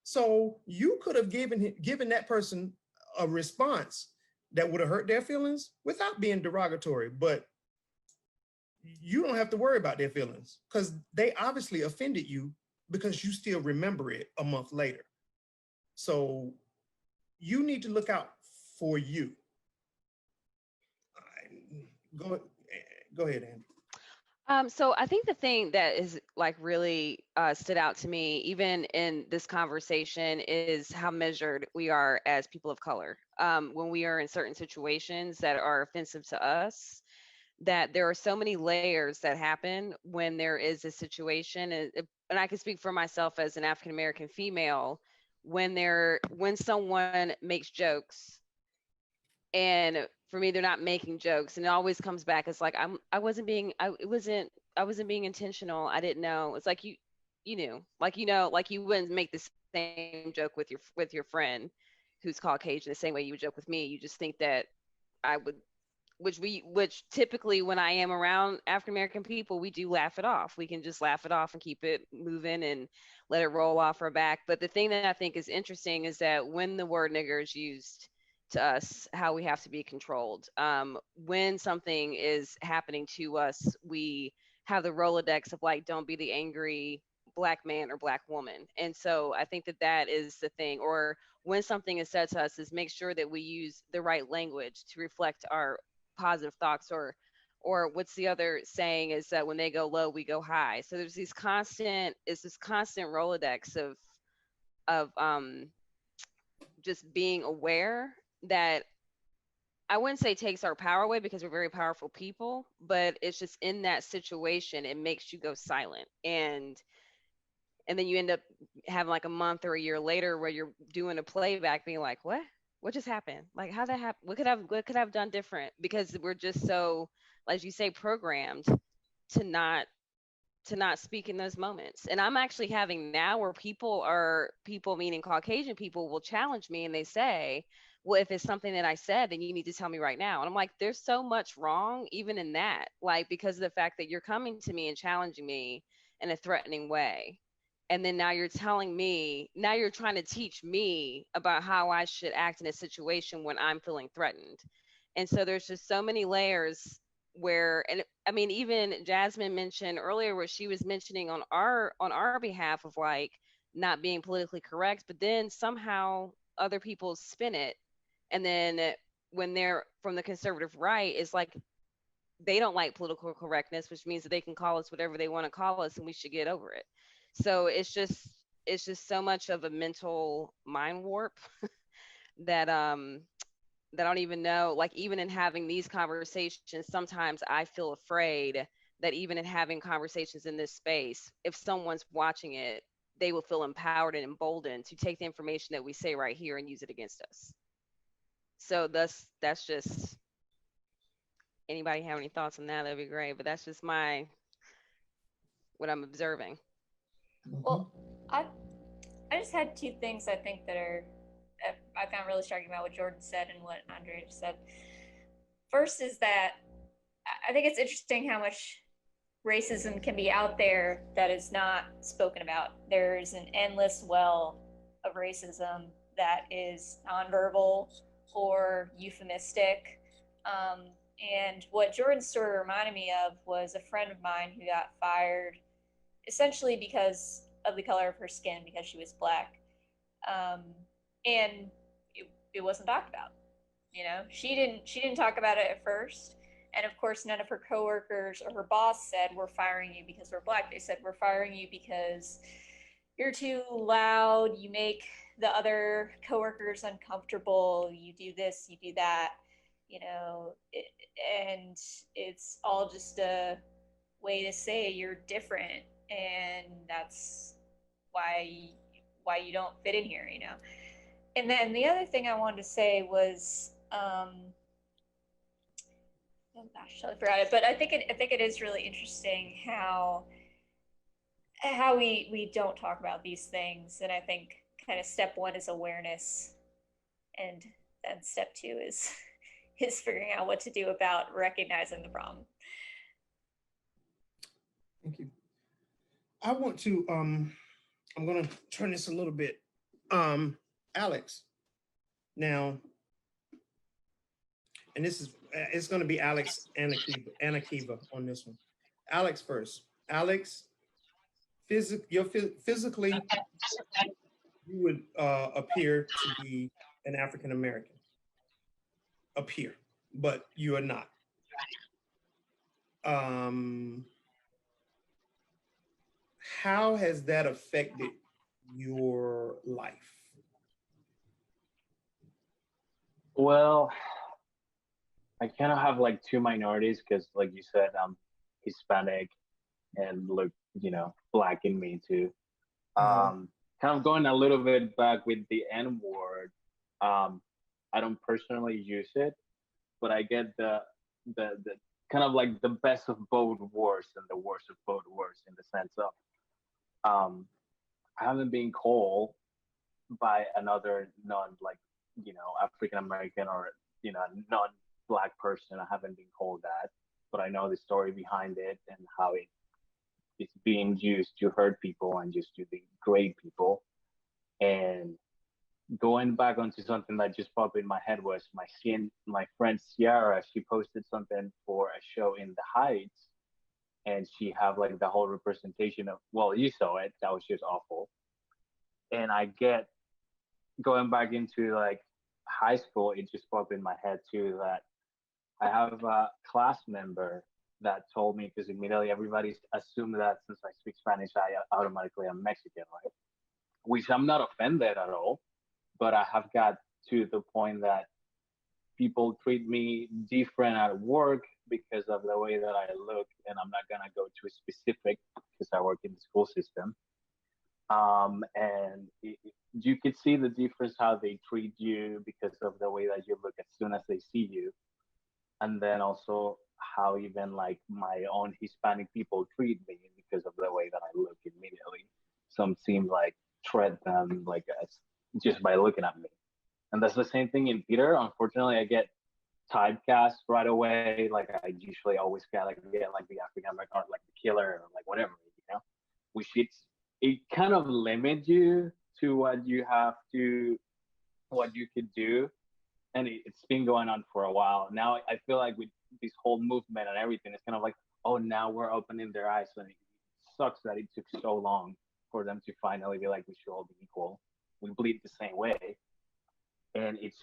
So you could have given that person a response that would have hurt their feelings without being derogatory, but you don't have to worry about their feelings because they obviously offended you because you still remember it a month later. So you need to look out for you. Go ahead, Andy. So I think the thing that is like really stood out to me, even in this conversation, is how measured we are as people of color. When we are in certain situations that are offensive to us, that there are so many layers that happen when there is a situation, and I can speak for myself as an African American female, when someone makes jokes, and for me they're not making jokes, and it always comes back as like I wasn't being intentional. I didn't know. It's like you knew, like like you wouldn't make the same joke with your friend who's Caucasian the same way you would joke with me. You just think that I would, which typically when I am around African American people, we do laugh it off. We can just laugh it off and keep it moving and let it roll off our back. But the thing that I think is interesting is that when the word nigger is used to us, how we have to be controlled. When something is happening to us, we have the Rolodex of like, don't be the angry black man or black woman. And so I think that is the thing. Or when something is said to us, is make sure that we use the right language to reflect our positive thoughts. Or what's the other saying is that when they go low, we go high. So there's this constant Rolodex of just being aware that I wouldn't say takes our power away because we're very powerful people, but it's just in that situation, it makes you go silent. And then you end up having like a month or a year later where you're doing a playback being like, what just happened? Like how that happened? What could I have done different? Because we're just so, as you say, programmed to not speak in those moments. And I'm actually having now where people meaning Caucasian people will challenge me and they say, well, if it's something that I said, then you need to tell me right now. And I'm like, there's so much wrong even in that, like because of the fact that you're coming to me and challenging me in a threatening way. And then now you're telling me, now you're trying to teach me about how I should act in a situation when I'm feeling threatened. And so there's just so many layers where, and I mean, even Jasmine mentioned earlier where she was mentioning on our behalf of like not being politically correct, but then somehow other people spin it. And then when they're from the conservative right, it's like they don't like political correctness, which means that they can call us whatever they want to call us and we should get over it. So it's just so much of a mental mind warp that I don't even know, like even in having these conversations, sometimes I feel afraid that even in having conversations in this space, if someone's watching it, they will feel empowered and emboldened to take the information that we say right here and use it against us. So that's just, anybody have any thoughts on that? That'd be great. But that's just what I'm observing. Well, I just had two things I think that I found really striking about what Jordan said and what Andrea just said. First is that I think it's interesting how much racism can be out there that is not spoken about. There's an endless well of racism that is nonverbal or euphemistic. And what Jordan's story reminded me of was a friend of mine who got fired essentially because of the color of her skin, because she was Black. And it wasn't talked about. You know, she didn't talk about it at first. And of course, none of her coworkers or her boss said, we're firing you because we're Black. They said, we're firing you because you're too loud, you make the other coworkers uncomfortable, you do this, you do that, you know, and it's all just a way to say you're different, and that's why you don't fit in here, you know. And then the other thing I wanted to say was, oh gosh, I forgot it. But I think it is really interesting how we don't talk about these things. And I think kind of step one is awareness, and then step two is is figuring out what to do about recognizing the problem. Thank you. I want to I'm going to turn this a little bit. Alex, now, and this is it's going to be Alex and Akiva on this one. Alex first. Alex, physically, you would appear to be an African American. Appear, but you are not. How has that affected your life? Well, I kind of have like two minorities because, like you said, I'm Hispanic and look, Black in me too. Kind of going a little bit back with the N word. I don't personally use it, but I get the kind of like the best of both worlds and the worst of both worlds, in the sense of I haven't been called by another African American or non-Black person. I haven't been called that, but I know the story behind it and how it's being used to hurt people and just to degrade people. And going back onto something that just popped in my head was my friend Ciara. She posted something for a show in the Heights, and she have like the whole representation of, well, you saw it, that was just awful. And I get going back into like high school, it just popped in my head too that I have a class member that told me, because immediately everybody assumed that since I speak Spanish, I automatically am Mexican, right? Which I'm not offended at all, but I have got to the point that people treat me different at work because of the way that I look, and I'm not gonna go to a specific because I work in the school system. And you could see the difference how they treat you because of the way that you look as soon as they see you, and then also how even like my own Hispanic people treat me because of the way that I look immediately. Some seem like treat them like just by looking at me, and that's the same thing in theater. Unfortunately, I get typecast right away. Like I usually always get like the African American or like the killer or like whatever, which it kind of limits you to what you could do. And it's been going on for a while. Now I feel like with this whole movement and everything, it's kind of like, oh, now we're opening their eyes. And it sucks that it took so long for them to finally be like, we should all be equal. We bleed the same way. And it's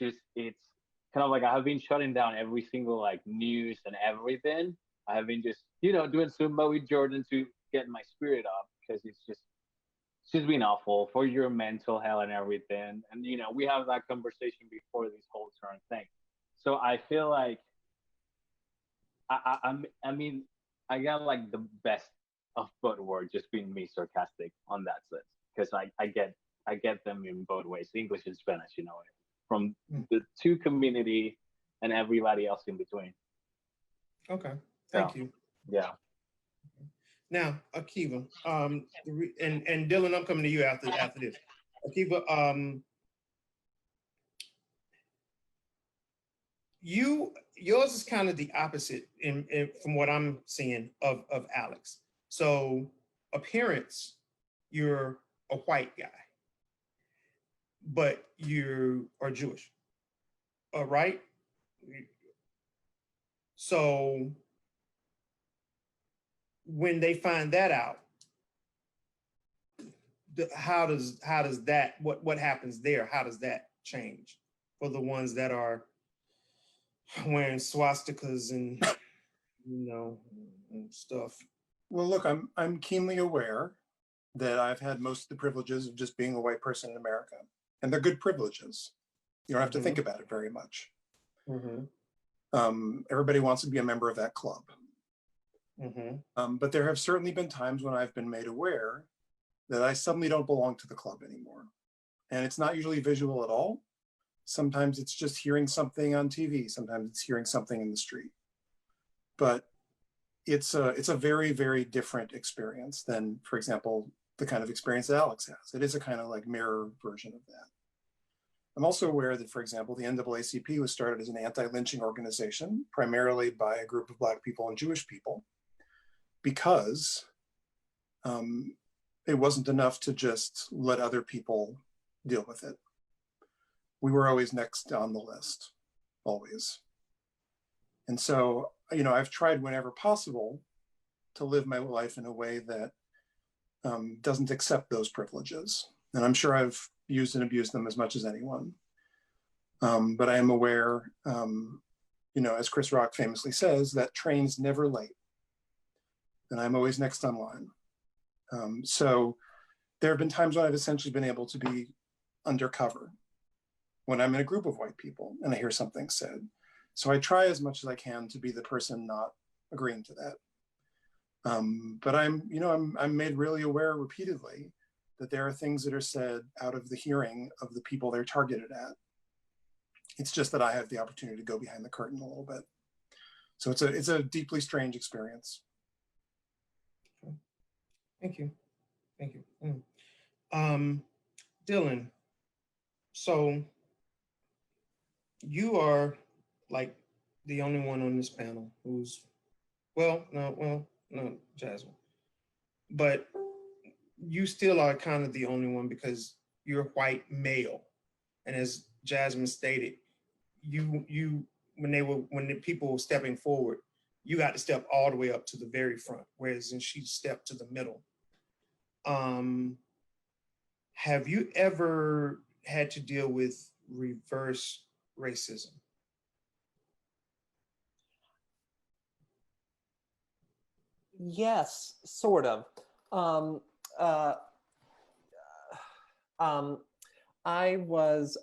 kind of like I have been shutting down every single like news and everything. I have been just, doing Zumba with Jordan to get my spirit up, because it's just been awful for your mental health and everything. And we have that conversation before this whole turn thing. So I feel like I mean I got like the best of both worlds, just being me sarcastic on that sense, because I get them in both ways, English and Spanish, from the two community and everybody else in between. Okay, thank you. Yeah. Now, Akiva, and Dylan, I'm coming to you after this. Akiva, yours is kind of the opposite from what I'm seeing of Alex. So, appearance, you're a white guy, but you are Jewish, right? So when they find that out, how does that, what happens there? How does that change for the ones that are wearing swastikas and and stuff? Well, look, I'm keenly aware that I've had most of the privileges of just being a white person in America, and they're good privileges. You don't have to think about it very much. Everybody wants to be a member of that club. But there have certainly been times when I've been made aware that I suddenly don't belong to the club anymore. And it's not usually visual at all. Sometimes it's just hearing something on TV. Sometimes it's hearing something in the street. But it's a very, very different experience than, for example, the kind of experience that Alex has. It is a kind of like mirror version of that. I'm also aware that, for example, the NAACP was started as an anti-lynching organization, primarily by a group of Black people and Jewish people, because it wasn't enough to just let other people deal with it. We were always next on the list, always. And so, I've tried whenever possible to live my life in a way that doesn't accept those privileges. And I'm sure I've used and abused them as much as anyone. But I am aware, as Chris Rock famously says, that train's never late. And I'm always next on line. So there have been times when I've essentially been able to be undercover when I'm in a group of white people and I hear something said. So I try as much as I can to be the person not agreeing to that. But I'm made really aware repeatedly that there are things that are said out of the hearing of the people they're targeted at. It's just that I have the opportunity to go behind the curtain a little bit. So it's a deeply strange experience. Thank you. Dylan, so you are like the only one on this panel who's, no, Jasmine, but you still are kind of the only one because you're white male. And as Jasmine stated, when the people were stepping forward, you got to step all the way up to the very front, whereas she stepped to the middle. Have you ever had to deal with reverse racism? Yes, sort of. I was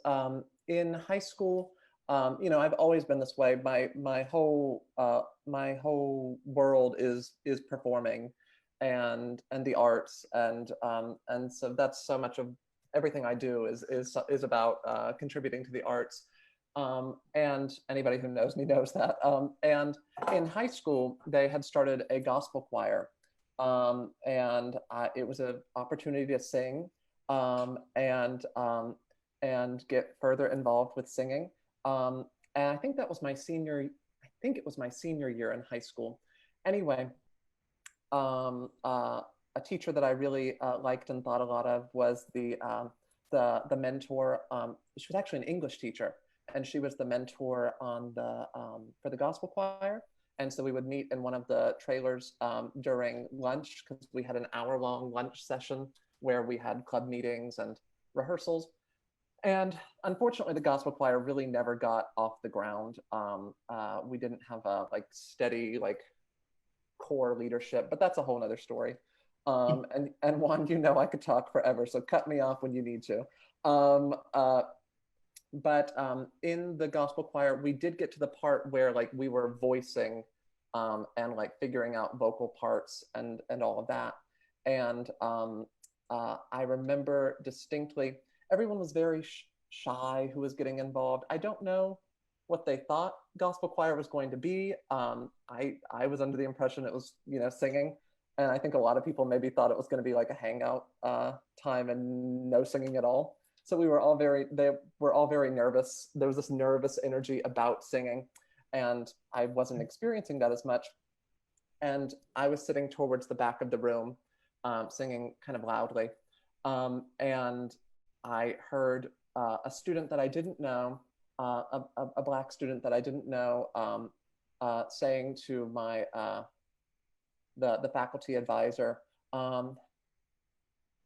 in high school. I've always been this way. My whole world is performing, and the arts, and so that's so much of everything I do is about contributing to the arts. And anybody who knows me knows that. And in high school, they had started a gospel choir, and it was an opportunity to sing and get further involved with singing. And I think that was my senior. I think it was my senior year in high school. Anyway, a teacher that I really liked and thought a lot of was the mentor. She was actually an English teacher, and she was the mentor on for the gospel choir. And so we would meet in one of the trailers during lunch, because we had an hour-long lunch session where we had club meetings and rehearsals. And unfortunately, the gospel choir really never got off the ground. We didn't have a steady core leadership, but that's a whole nother story. And Juan, I could talk forever, so cut me off when you need to. But in the gospel choir, we did get to the part where we were voicing and figuring out vocal parts and all of that. And I remember distinctly, everyone was very shy who was getting involved. I don't know what they thought gospel choir was going to be. I was under the impression it was, singing. And I think a lot of people maybe thought it was going to be like a hangout time and no singing at all. So they were all very nervous. There was this nervous energy about singing, and I wasn't experiencing that as much. And I was sitting towards the back of the room, singing kind of loudly. And I heard a student that I didn't know, a Black student that I didn't know, saying to my the faculty advisor,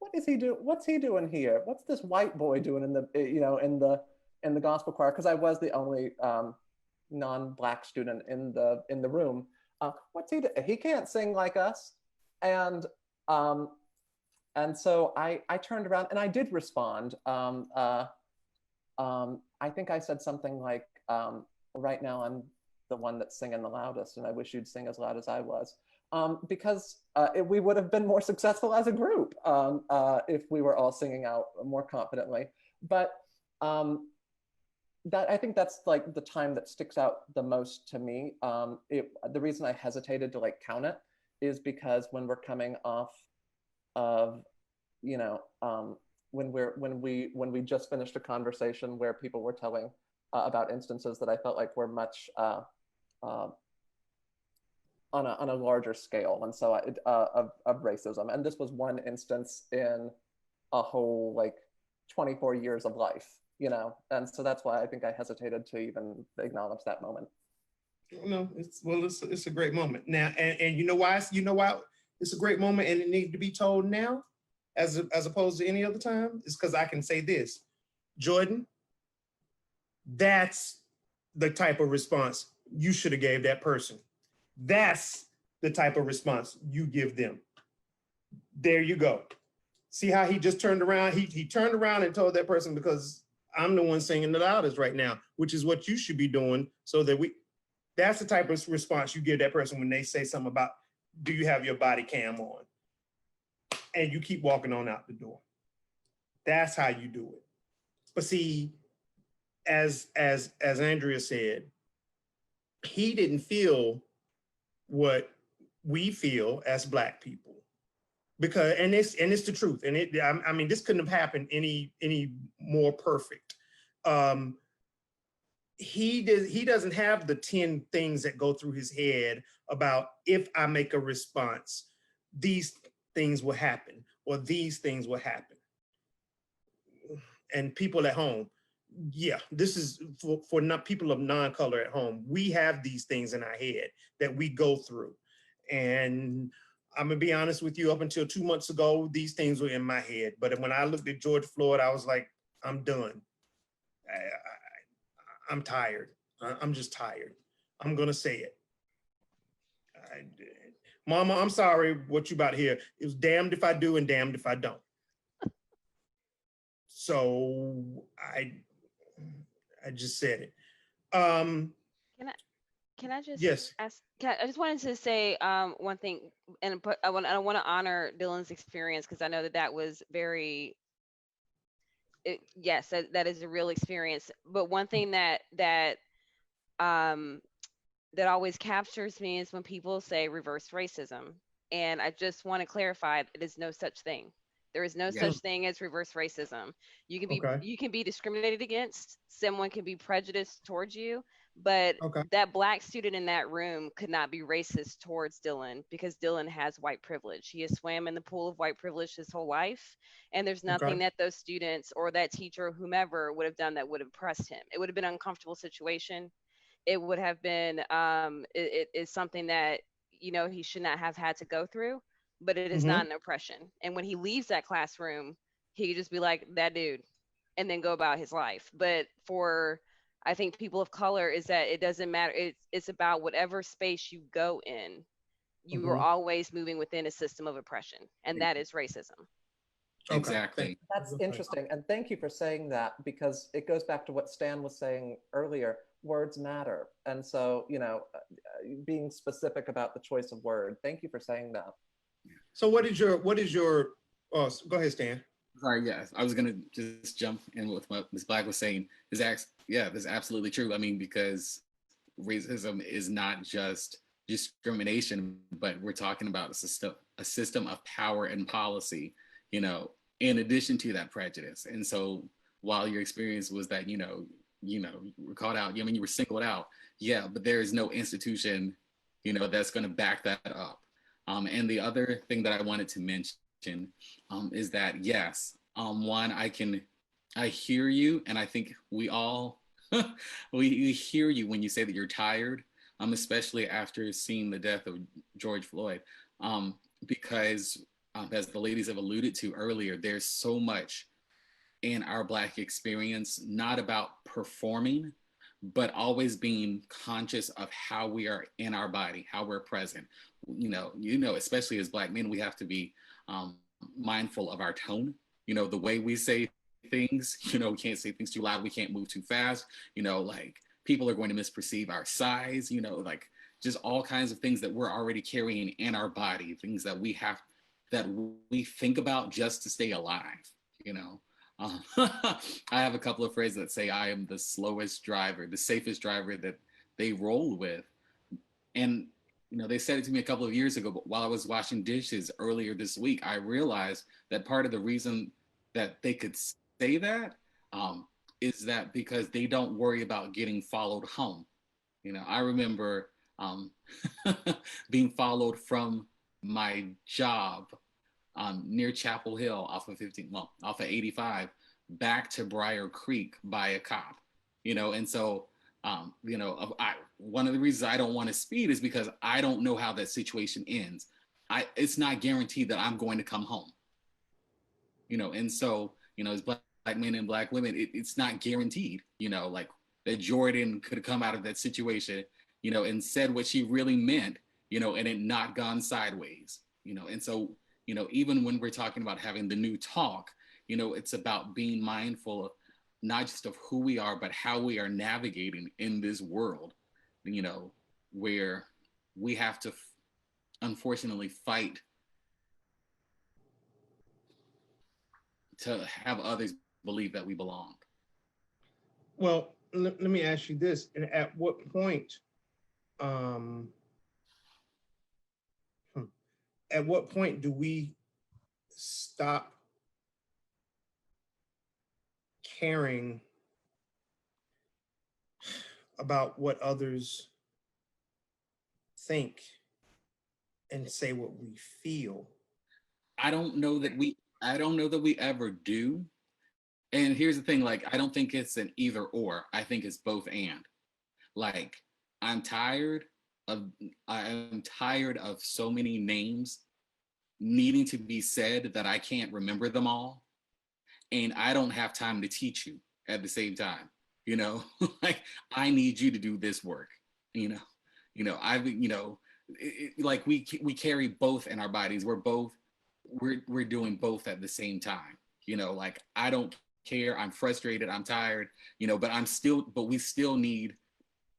what is he do? What's he doing here? What's this white boy doing in the, in the gospel choir? Because I was the only non-Black student in the room. What's he do? He can't sing like us. And so I turned around and I did respond. I think I said something like, right now I'm the one that's singing the loudest and I wish you'd sing as loud as I was. Because we would have been more successful as a group if we were all singing out more confidently. But I think that's like the time that sticks out the most to me. The reason I hesitated to like count it is because when we're coming off of, when we just finished a conversation where people were telling about instances that I felt like were much on a larger scale, and so of racism. And this was one instance in a whole like 24 years of life, and so that's why I think I hesitated to even acknowledge that moment. No, it's a great moment now, and you know why it's a great moment, and it needs to be told now, as opposed to any other time. It's because I can say this, Jordan. That's the type of response you should have gave that person. That's the type of response you give them. There you go. See how he just turned around? He turned around and told that person, because I'm the one singing the loudest right now, which is what you should be doing, so that that's the type of response you give that person when they say something about, do you have your body cam on? And you keep walking on out the door. That's how you do it. But see, as Andrea said, he didn't feel what we feel as Black people, because it's the truth. And I mean, this couldn't have happened any more perfect. He doesn't have the 10 things that go through his head about, if I make a response, these things will happen, or these things will happen. And people at home, yeah, this is for not people of non-color at home. We have these things in our head that we go through. And I'm gonna be honest with you, up until 2 months ago, these things were in my head. But when I looked at George Floyd, I was like, I'm done. I'm tired. I'm just tired. I'm gonna say it. Mama, I'm sorry what you about to hear. It was damned if I do and damned if I don't. So I just said it. Can I just yes. ask? I just wanted to say one thing, and I want to honor Dylan's experience, because I know that was very. Yes, that is a real experience. But one thing that always captures me is when people say reverse racism, and I just want to clarify, it is no such thing. There is no such thing as reverse racism. You can be discriminated against. Someone can be prejudiced towards you, but that Black student in that room could not be racist towards Dylan, because Dylan has white privilege. He has swam in the pool of white privilege his whole life, and there's nothing that those students or that teacher or whomever would have done that would have pressed him. It would have been an uncomfortable situation. It would have been it is something that he should not have had to go through. But it is not an oppression. And when he leaves that classroom, he could just be like, that dude, and then go about his life. But for, I think, people of color, is that it doesn't matter. It's about whatever space you go in, you are always moving within a system of oppression. And that is racism. Exactly. That's interesting. And thank you for saying that, because it goes back to what Stan was saying earlier. Words matter. And so, being specific about the choice of word. Thank you for saying that. So what is your, go ahead, Stan. Sorry, yes. I was gonna just jump in with what Ms. Black was saying. That's absolutely true. I mean, because racism is not just discrimination, but we're talking about a system of power and policy, in addition to that prejudice. And so while your experience was that, you were called out, you were singled out. Yeah, but there is no institution, that's gonna back that up. And the other thing that I wanted to mention is that, yes, one, I hear you, and I think we all, we hear you when you say that you're tired, especially after seeing the death of George Floyd, because as the ladies have alluded to earlier, there's so much in our Black experience, not about performing, but always being conscious of how we are in our body, how we're present. Especially as Black men, we have to be mindful of our tone, the way we say things, we can't say things too loud, we can't move too fast, like people are going to misperceive our size, like just all kinds of things that we're already carrying in our body, things that we think about just to stay alive, I have a couple of phrases that say I am the slowest driver, the safest driver that they roll with. And, they said it to me a couple of years ago, but while I was washing dishes earlier this week, I realized that part of the reason that they could say that is that because they don't worry about getting followed home. I remember being followed from my job near Chapel Hill off of 85 back to Briar Creek by a cop, and so, one of the reasons I don't want to speed is because I don't know how that situation ends. It's not guaranteed that I'm going to come home, and so, as Black men and Black women, it's not guaranteed, like that Jordan could have come out of that situation, and said what she really meant, and it not gone sideways, and so, even when we're talking about having the new talk, it's about being mindful of not just of who we are, but how we are navigating in this world, where we have to unfortunately fight to have others believe that we belong. Well, let me ask you this. And at what point, do we stop caring about what others think and say what we feel? I don't know that we ever do. And here's the thing, like, I don't think it's an either or. I think it's both and. Like, I'm tired of so many names needing to be said that I can't remember them all. And I don't have time to teach you at the same time, like I need you to do this work, like we carry both in our bodies. We're doing both at the same time, like I don't care. I'm frustrated. I'm tired, but we still need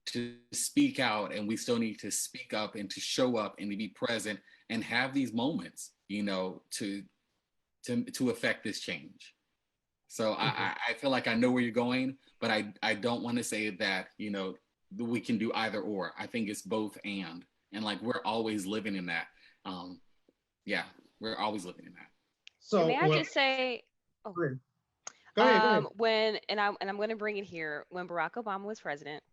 to speak out, and we still need to speak up and to show up and to be present and have these moments, to affect this change. So I feel like I know where you're going, but I don't want to say that, we can do either or. I think it's both and like, we're always living in that. We're always living in that. So may I just say, go ahead. I'm going to bring it here. When Barack Obama was president,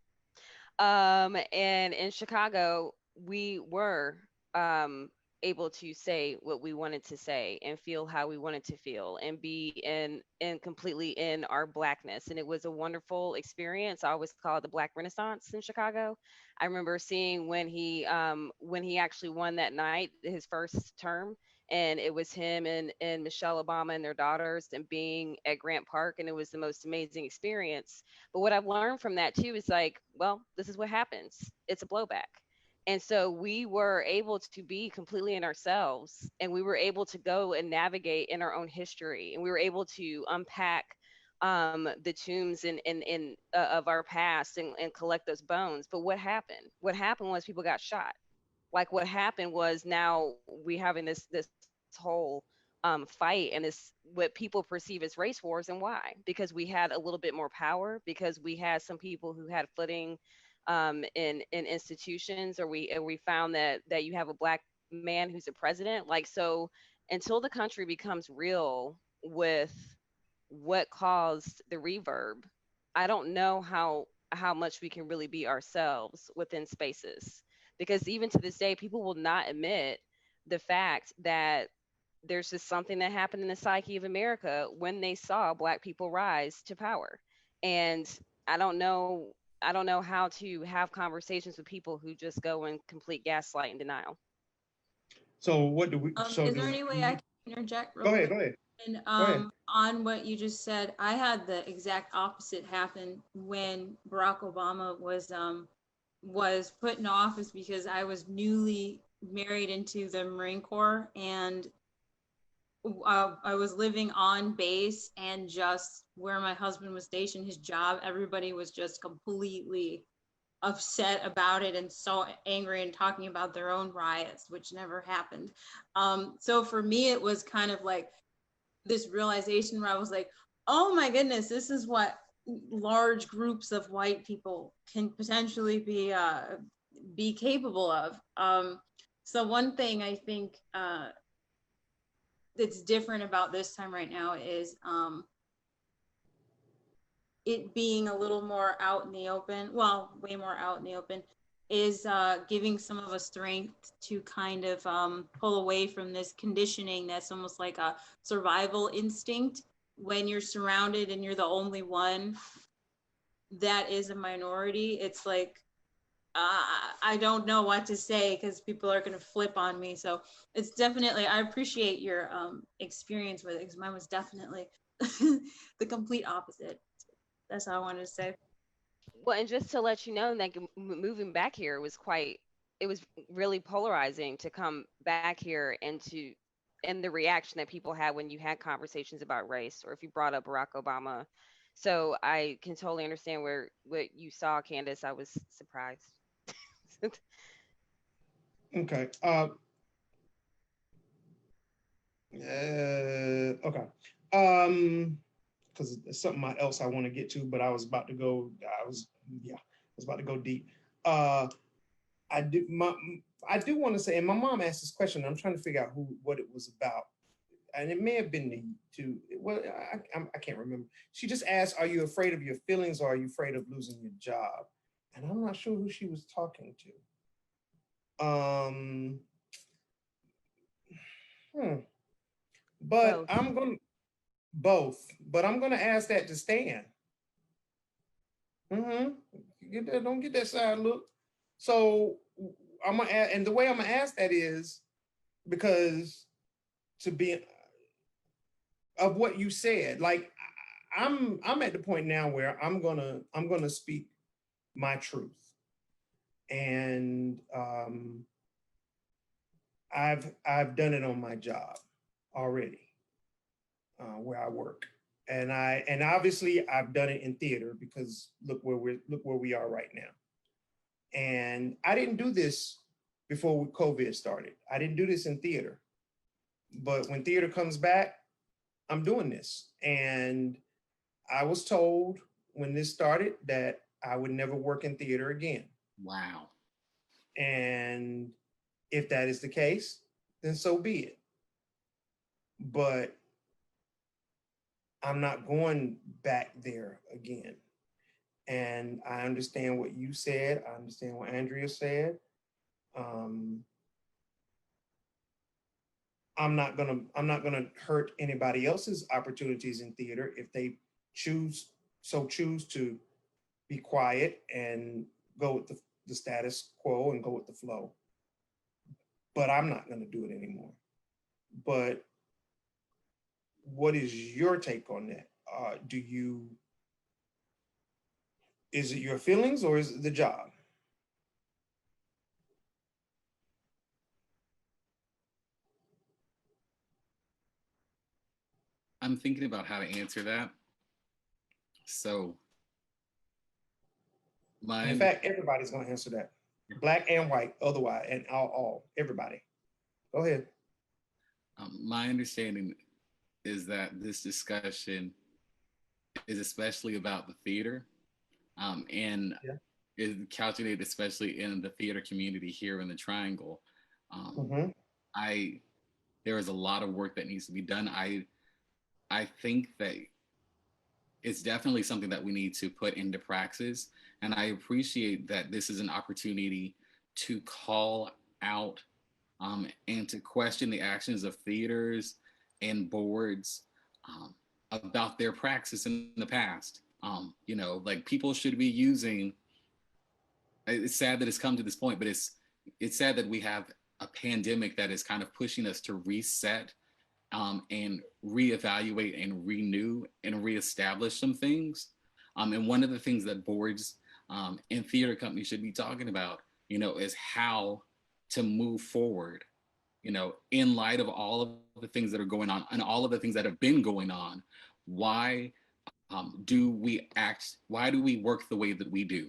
and in Chicago, we were, able to say what we wanted to say and feel how we wanted to feel and be in completely in our Blackness. And it was a wonderful experience. I always call it the Black Renaissance in Chicago. I remember seeing when he actually won that night, his first term, and it was him and Michelle Obama and their daughters and being at Grant Park, and it was the most amazing experience. But what I've learned from that too is like, well, this is what happens. It's a blowback. And so we were able to be completely in ourselves, and we were able to go and navigate in our own history, and we were able to unpack the tombs of our past and collect those bones. But what happened? What happened was people got shot. Like what happened was now we having this whole fight and this what people perceive as race wars. And why? Because we had a little bit more power, because we had some people who had footing in institutions, or we found that you have a Black man who's a president. Like, so until the country becomes real with what caused the reverb, I don't know how much we can really be ourselves within spaces, because even to this day, people will not admit the fact that there's just something that happened in the psyche of America when they saw Black people rise to power. And I don't know how to have conversations with people who just go in complete gaslight and denial. So what do we? Is there any way I can interject real Go ahead. quick? Go ahead. And Go ahead. on what you just said, I had the exact opposite happen when Barack Obama was put in office, because I was newly married into the Marine Corps, and I was living on base, and just where my husband was stationed, his job, everybody was just completely upset about it and so angry and talking about their own riots, which never happened. So for me, it was kind of like this realization where I was like, oh my goodness, this is what large groups of white people can potentially be capable of. So one thing I think that's different about this time right now is it being a little more out in the open, well, way more out in the open, is giving some of us strength to kind of pull away from this conditioning that's almost like a survival instinct when you're surrounded and you're the only one that is a minority. It's like, I don't know what to say because people are going to flip on me. So it's definitely, I appreciate your experience with it, because mine was definitely the complete opposite. That's all I wanted to say. Well, and just to let you know, like moving back here was it was really polarizing to come back here and the reaction that people had when you had conversations about race or if you brought up Barack Obama. So I can totally understand what you saw, Candace. I was surprised. Okay. Okay. Because it's something else I want to get to, but I was about to go. I was about to go deep. I do want to say, and my mom asked this question. I'm trying to figure out what it was about, and it may have been to. Well, I can't remember. She just asked, "Are you afraid of your feelings, or are you afraid of losing your job?" And I'm not sure who she was talking to. But Both. I'm gonna both. But I'm gonna ask that to Stan. Don't get that side look. So I'm gonna ask, and the way I'm gonna ask that is because to be of what you said. Like I'm at the point now where I'm gonna speak my truth, and I've done it on my job already, where I work, and obviously I've done it in theater because look where we are right now. And I didn't do this before COVID started. I didn't do this in theater, but when theater comes back, I'm doing this. And I was told when this started that I would never work in theater again. Wow. And if that is the case, then so be it. But I'm not going back there again. And I understand what you said. I understand what Andrea said. I'm not gonna hurt anybody else's opportunities in theater if they choose to be quiet and go with the status quo and go with the flow. But I'm not gonna do it anymore. But what is your take on that? Is it your feelings or is it the job? I'm thinking about how to answer that. So, In fact, everybody's going to answer that, black and white, otherwise, and all everybody. Go ahead. My understanding is that this discussion is especially about the theater, and is calculated especially in the theater community here in the Triangle. There is a lot of work that needs to be done. I think that it's definitely something that we need to put into praxis. And I appreciate that this is an opportunity to call out and to question the actions of theaters and boards about their praxis in the past. Like people should be using, it's sad that it's come to this point, but it's sad that we have a pandemic that is kind of pushing us to reset and reevaluate and renew and reestablish some things. And one of the things that boards and theater companies should be talking about, is how to move forward, in light of all of the things that are going on and all of the things that have been going on. Why do we act? Why do we work the way that we do?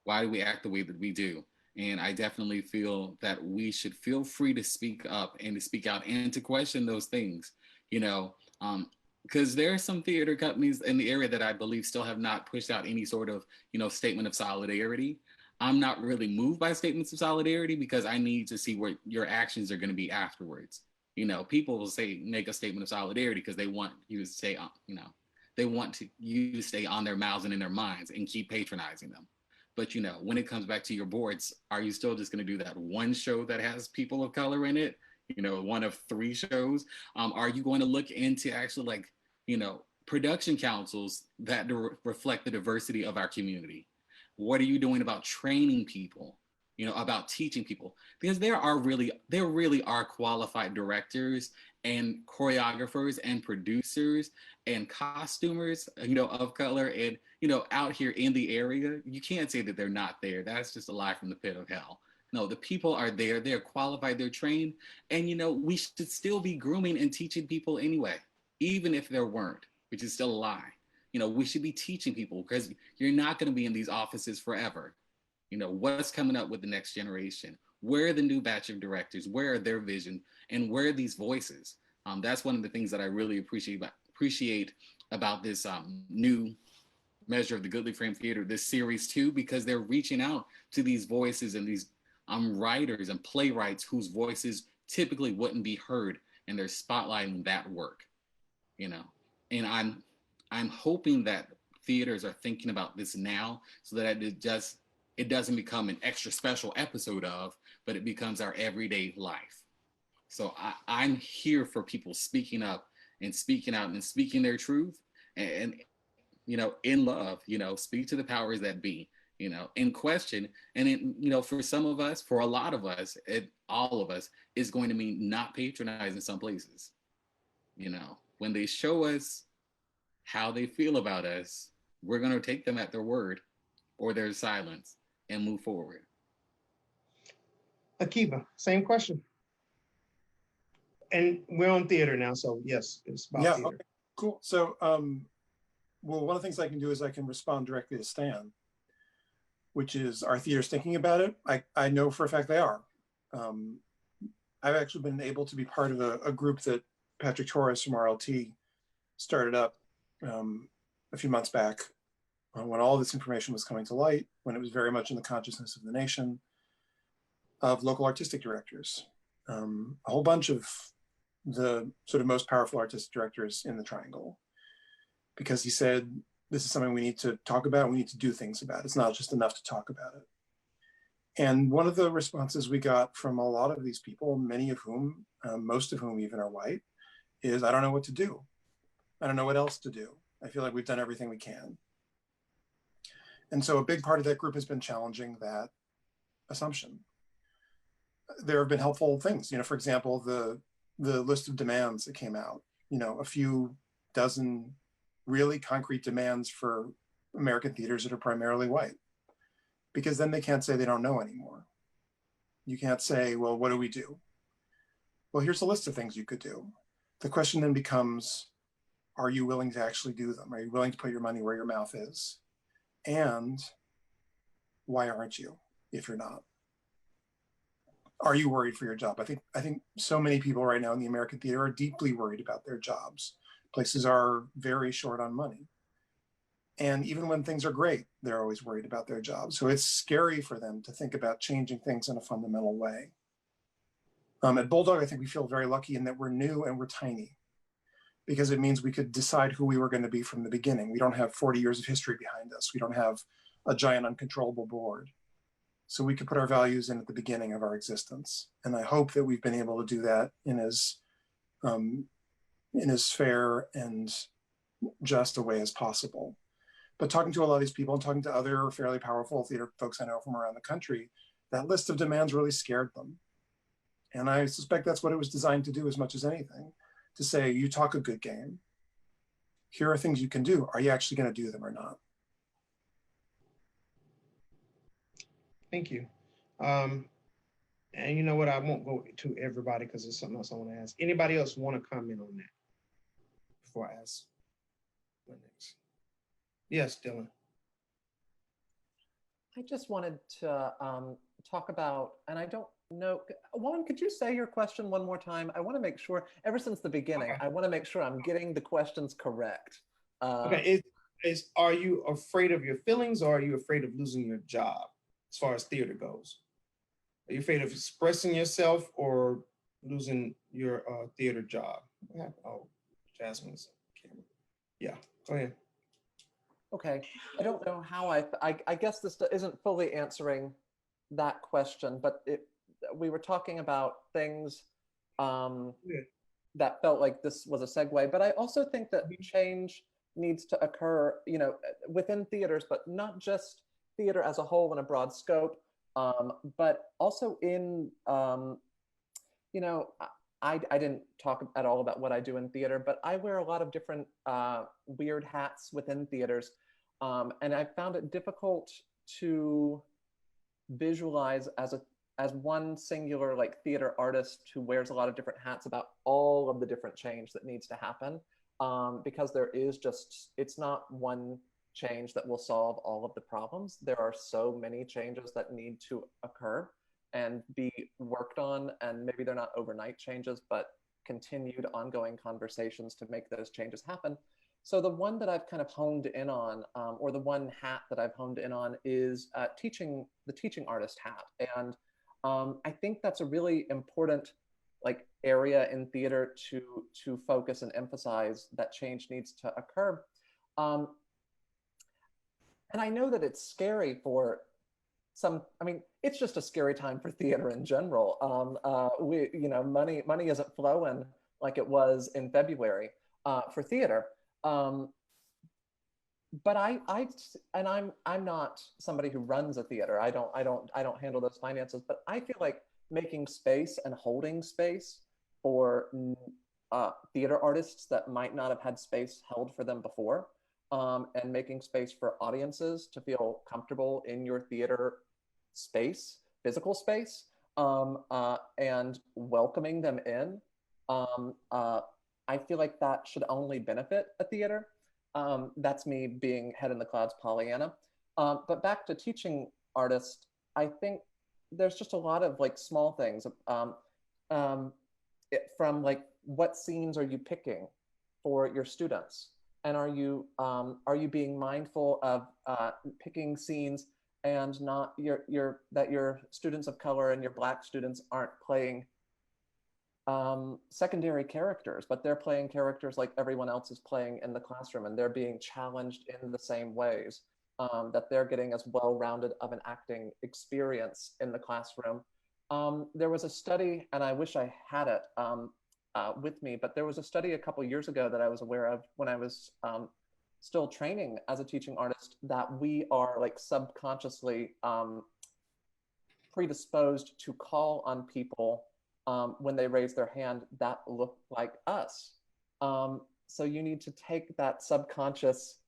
Why do we act the way that we do? And I definitely feel that we should feel free to speak up and to speak out and to question those things, because there are some theater companies in the area that I believe still have not pushed out any sort of, statement of solidarity. I'm not really moved by statements of solidarity because I need to see what your actions are going to be afterwards. People will make a statement of solidarity because they want you to stay on, they want you to stay on their mouths and in their minds and keep patronizing them. But, when it comes back to your boards, are you still just going to do that one show that has people of color in it? One of 3 shows? Are you going to look into actually production councils that reflect the diversity of our community? What are you doing about training people, about teaching people? Because there really are qualified directors and choreographers and producers and costumers, of color and, out here in the area. You can't say that they're not there. That's just a lie from the pit of hell. No, the people are there. They're qualified, they're trained. And, we should still be grooming and teaching people anyway, even if there weren't, which is still a lie. We should be teaching people because you're not going to be in these offices forever. What's coming up with the next generation? Where are the new batch of directors? Where are their vision? And where are these voices? That's one of the things that I really appreciate about this new measure of the Goodly Frame Theater, this series too, because they're reaching out to these voices and these writers and playwrights whose voices typically wouldn't be heard, and they're spotlighting that work, and I'm hoping that theaters are thinking about this now so that it doesn't become an extra special episode of, but it becomes our everyday life. So I'm here for people speaking up and speaking out and speaking their truth and in love, speak to the powers that be, in question. And it, for some of us, for a lot of us, all of us, is going to mean not patronizing some places. When they show us how they feel about us, we're going to take them at their word or their silence and move forward. Akiva, same question. And we're on theater now, so yes, it's about theater. Okay, cool. So, well, one of the things I can do is I can respond directly to Stan, which is, are theaters thinking about it? I know for a fact they are. I've actually been able to be part of a group that Patrick Torres from RLT started up a few months back when all this information was coming to light, when it was very much in the consciousness of the nation, of local artistic directors. A whole bunch of the sort of most powerful artistic directors in the Triangle, because he said, this is something we need to talk about. We need to do things about. It's not just enough to talk about it. And one of the responses we got from a lot of these people, many of whom, most of whom even are white, is, I don't know what to do. I don't know what else to do. I feel like we've done everything we can. And so a big part of that group has been challenging that assumption. There have been helpful things, for example, the list of demands that came out, a few dozen really concrete demands for American theaters that are primarily white, because then they can't say they don't know anymore. You can't say, well, what do we do? Well, here's a list of things you could do. The question then becomes, are you willing to actually do them? Are you willing to put your money where your mouth is? And why aren't you, if you're not? Are you worried for your job? I think so many people right now in the American theater are deeply worried about their jobs. Places are very short on money. And even when things are great, they're always worried about their jobs. So it's scary for them to think about changing things in a fundamental way. At Bulldog, I think we feel very lucky in that we're new and we're tiny, because it means we could decide who we were going to be from the beginning. We don't have 40 years of history behind us. We don't have a giant uncontrollable board. So we could put our values in at the beginning of our existence. And I hope that we've been able to do that in as fair and just a way as possible. But talking to a lot of these people and talking to other fairly powerful theater folks I know from around the country, that list of demands really scared them. And I suspect that's what it was designed to do as much as anything, to say, you talk a good game. Here are things you can do. Are you actually going to do them or not? Thank you. And you know what? I won't go to everybody because there's something else I want to ask. Anybody else want to comment on that before I ask what next? Yes, Dylan. I just wanted to talk about, and I don't know, Juan, could you say your question one more time? I want to make sure, ever since the beginning, Okay. I want to make sure I'm getting the questions correct. Okay, are you afraid of your feelings, or are you afraid of losing your job as far as theater goes? Are you afraid of expressing yourself or losing your theater job? Oh, Jasmine's camera. Yeah, go ahead. Okay, I don't know how I guess this isn't fully answering that question, but we were talking about things that felt like this was a segue, but I also think that change needs to occur, you know, within theaters, but not just theater as a whole in a broad scope, but also in, you know, I didn't talk at all about what I do in theater, but I wear a lot of different weird hats within theaters. And I found it difficult to visualize as one singular like theater artist who wears a lot of different hats about all of the different change that needs to happen, because there is just, it's not one change that will solve all of the problems. There are so many changes that need to occur and be worked on, and maybe they're not overnight changes, but continued ongoing conversations to make those changes happen. So the one that I've kind of honed in on, or the one hat that I've honed in on, is the teaching artist hat. And I think that's a really important like area in theater to focus and emphasize that change needs to occur. And I know that it's scary for some, I mean, it's just a scary time for theater in general. You know, money isn't flowing like it was in February for theater. But I'm not somebody who runs a theater. I don't handle those finances, but I feel like making space and holding space for theater artists that might not have had space held for them before, and making space for audiences to feel comfortable in your theater space, physical space, and welcoming them in. I feel like that should only benefit a theater. That's me being head in the clouds Pollyanna. But back to teaching artists, I think there's just a lot of like small things, from like, what scenes are you picking for your students? And are you being mindful of picking scenes and not that your students of color and your Black students aren't playing secondary characters, but they're playing characters like everyone else is playing in the classroom, and they're being challenged in the same ways, that they're getting as well-rounded of an acting experience in the classroom. There was a study, and I wish I had it with me, but there was a study a couple years ago that I was aware of when I was still training as a teaching artist, that we are like subconsciously predisposed to call on people when they raise their hand that look like us. So you need to take that subconscious,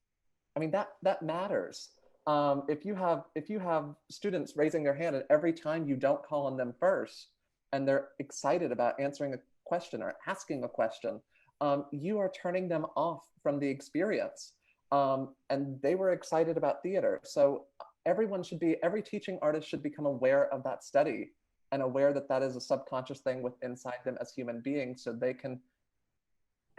I mean, that matters. If you have students raising their hand and every time you don't call on them first and they're excited about answering a question or asking a question, you are turning them off from the experience. And they were excited about theater. So every teaching artist should become aware of that study and aware that that is a subconscious thing inside them as human beings, so they can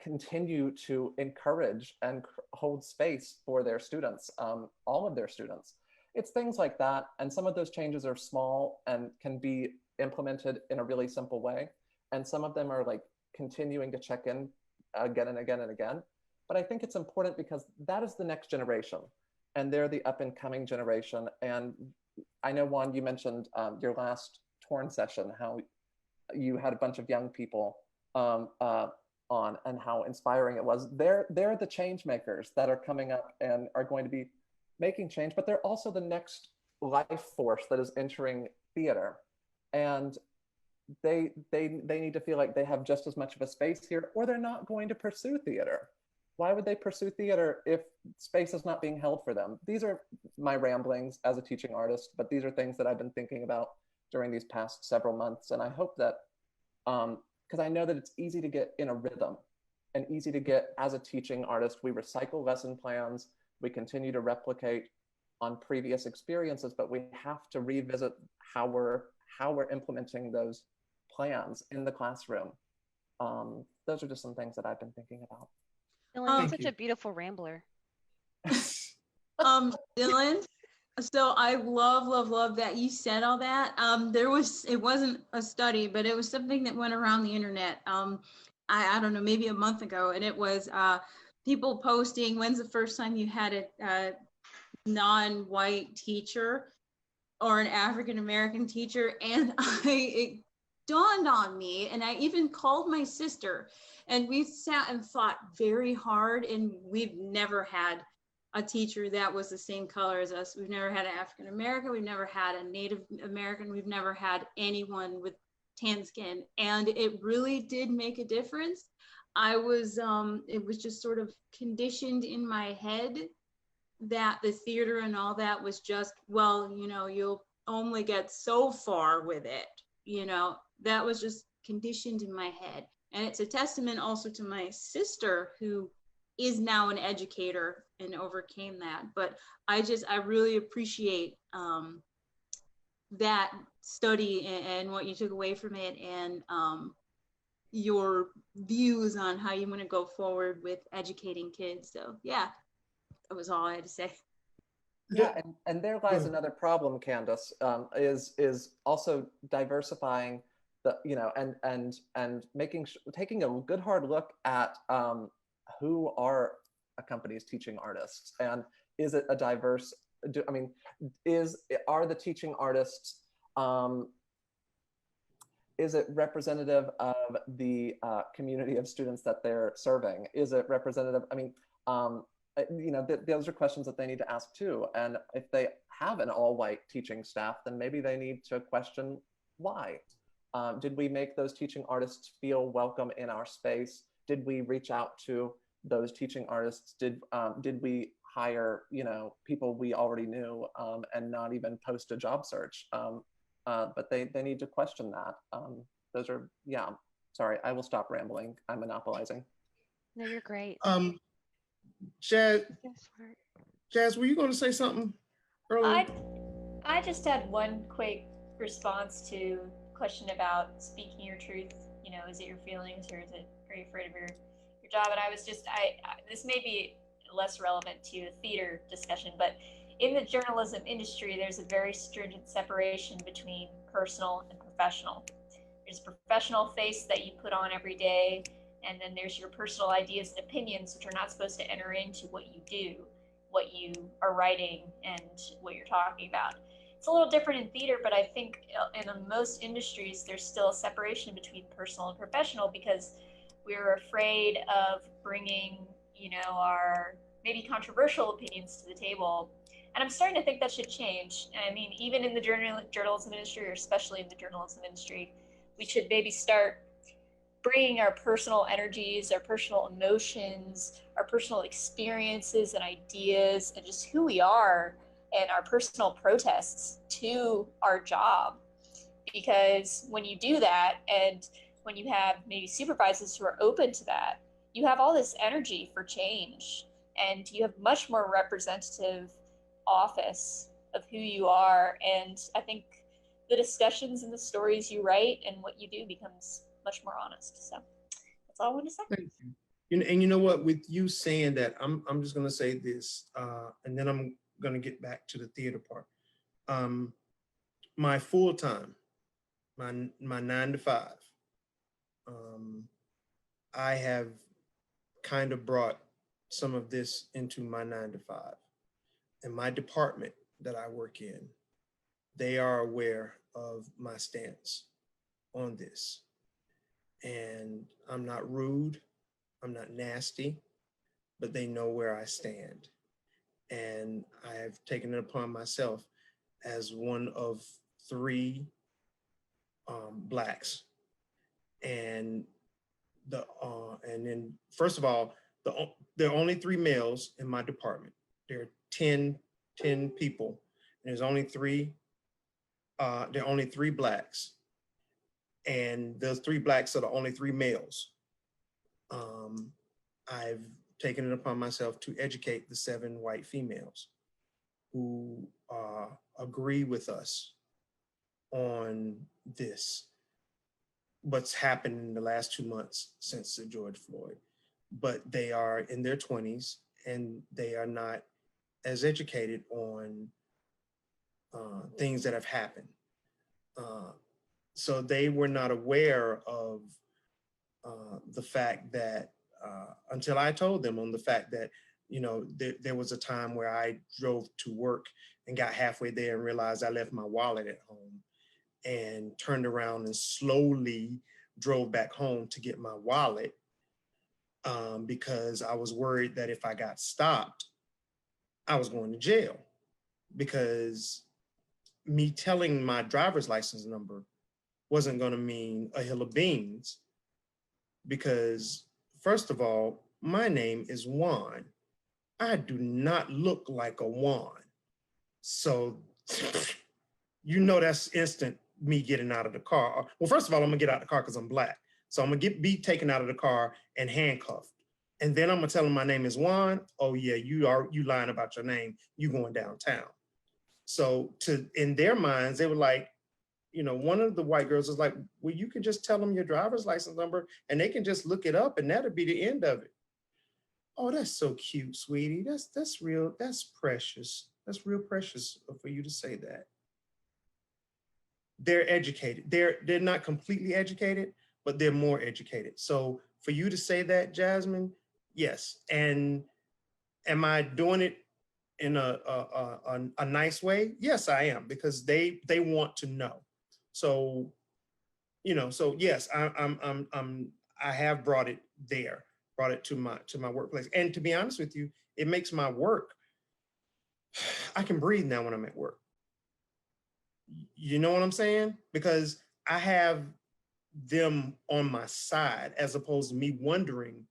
continue to encourage and hold space for their students, all of their students. It's things like that. And some of those changes are small and can be implemented in a really simple way. And some of them are like continuing to check in again and again and again. But I think it's important because that is the next generation, and they're the up and coming generation. And I know, Juan, you mentioned your last Torn session, how you had a bunch of young people on, and how inspiring it was. They're the change makers that are coming up and are going to be making change, but they're also the next life force that is entering theater. And they need to feel like they have just as much of a space here, or they're not going to pursue theater. Why would they pursue theater if space is not being held for them? These are my ramblings as a teaching artist, but these are things that I've been thinking about during these past several months. And I hope that, because I know that it's easy to get in a rhythm and easy to get as a teaching artist, we recycle lesson plans, we continue to replicate on previous experiences, but we have to revisit how we're implementing those plans in the classroom. Those are just some things that I've been thinking about. Dylan, you're such a beautiful rambler. Dylan, so I love that you said all that. It wasn't a study, but it was something that went around the internet. I don't know, maybe a month ago, and it was people posting, when's the first time you had a non-white teacher or an African-American teacher? And it dawned on me, and I even called my sister, and we sat and thought very hard, and we've never had a teacher that was the same color as us. We've never had an African American, we've never had a Native American, we've never had anyone with tan skin, and it really did make a difference. It was just sort of conditioned in my head that the theater and all that was just, well, you'll only get so far with it. That was just conditioned in my head. And it's a testament also to my sister, who is now an educator and overcame that. But I really appreciate that study and what you took away from it, and your views on how you want to go forward with educating kids. So yeah, that was all I had to say. Yeah, and there lies another problem, Candace, is also diversifying and taking a good hard look at who are a company's teaching artists, and is it a diverse? Are the teaching artists? Is it representative of the community of students that they're serving? Is it representative? Those are questions that they need to ask too. And if they have an all-white teaching staff, then maybe they need to question why. Did we make those teaching artists feel welcome in our space? Did we reach out to those teaching artists? Did we hire people we already knew and not even post a job search? But they need to question that. Sorry, I will stop rambling. I'm monopolizing. No, you're great. Jazz, were you going to say something earlier? I just had one quick response to question about speaking your truth. Is it your feelings, or are you afraid of your job? And I was just, this may be less relevant to a theater discussion, but in the journalism industry, there's a very stringent separation between personal and professional. There's a professional face that you put on every day, and then there's your personal ideas and opinions, which are not supposed to enter into what you do, what you are writing, and what you're talking about. It's a little different in theater, but I think in most industries, there's still a separation between personal and professional, because we're afraid of bringing, our maybe controversial opinions to the table. And I'm starting to think that should change. I mean, even in the journalism industry, or especially in the journalism industry, we should maybe start bringing our personal energies, our personal emotions, our personal experiences and ideas, and just who we are and our personal protests to our job. Because when you do that, and when you have maybe supervisors who are open to that, you have all this energy for change, and you have much more representative office of who you are. And I think the discussions and the stories you write and what you do becomes much more honest. So that's all I want to say. Thank you. And you know what, with you saying that, I'm just going to say this, and then I'm going to get back to the theater part. My full time, my 9 to 5, I have kind of brought some of this into my 9 to 5. And my department that I work in, they are aware of my stance on this. And I'm not rude, I'm not nasty, but they know where I stand. And I have taken it upon myself as one of 3 blacks, and then first of all, there are only 3 males in my department. There are 10 people, and there are only 3 blacks, and those 3 blacks are the only 3 males. I've taken it upon myself to educate the 7 white females who agree with us on this, what's happened in the last 2 months since the George Floyd. But they are in their 20s and they are not as educated on things that have happened. So they were not aware of the fact that, until I told them on the fact that, there was a time where I drove to work and got halfway there and realized I left my wallet at home, and turned around and slowly drove back home to get my wallet, because I was worried that if I got stopped, I was going to jail, because me telling my driver's license number wasn't going to mean a hill of beans, because first of all, my name is Juan. I do not look like a Juan. So, that's instant me getting out of the car. Well, first of all, I'm gonna get out of the car because I'm black. So I'm gonna be taken out of the car and handcuffed. And then I'm gonna tell them my name is Juan. Oh yeah, you lying about your name. You going downtown. So in their minds, they were like, one of the white girls was like, well, you can just tell them your driver's license number and they can just look it up and that'll be the end of it. Oh, that's so cute, sweetie. That's real. That's precious. That's real precious for you to say that. They're educated. They're not completely educated, but they're more educated. So for you to say that, Jasmine, yes. And am I doing it in a nice way? Yes, I am, because they want to know. So, so yes, I have brought it to my workplace. And to be honest with you, it makes my work, I can breathe now when I'm at work. You know what I'm saying? Because I have them on my side, as opposed to me wondering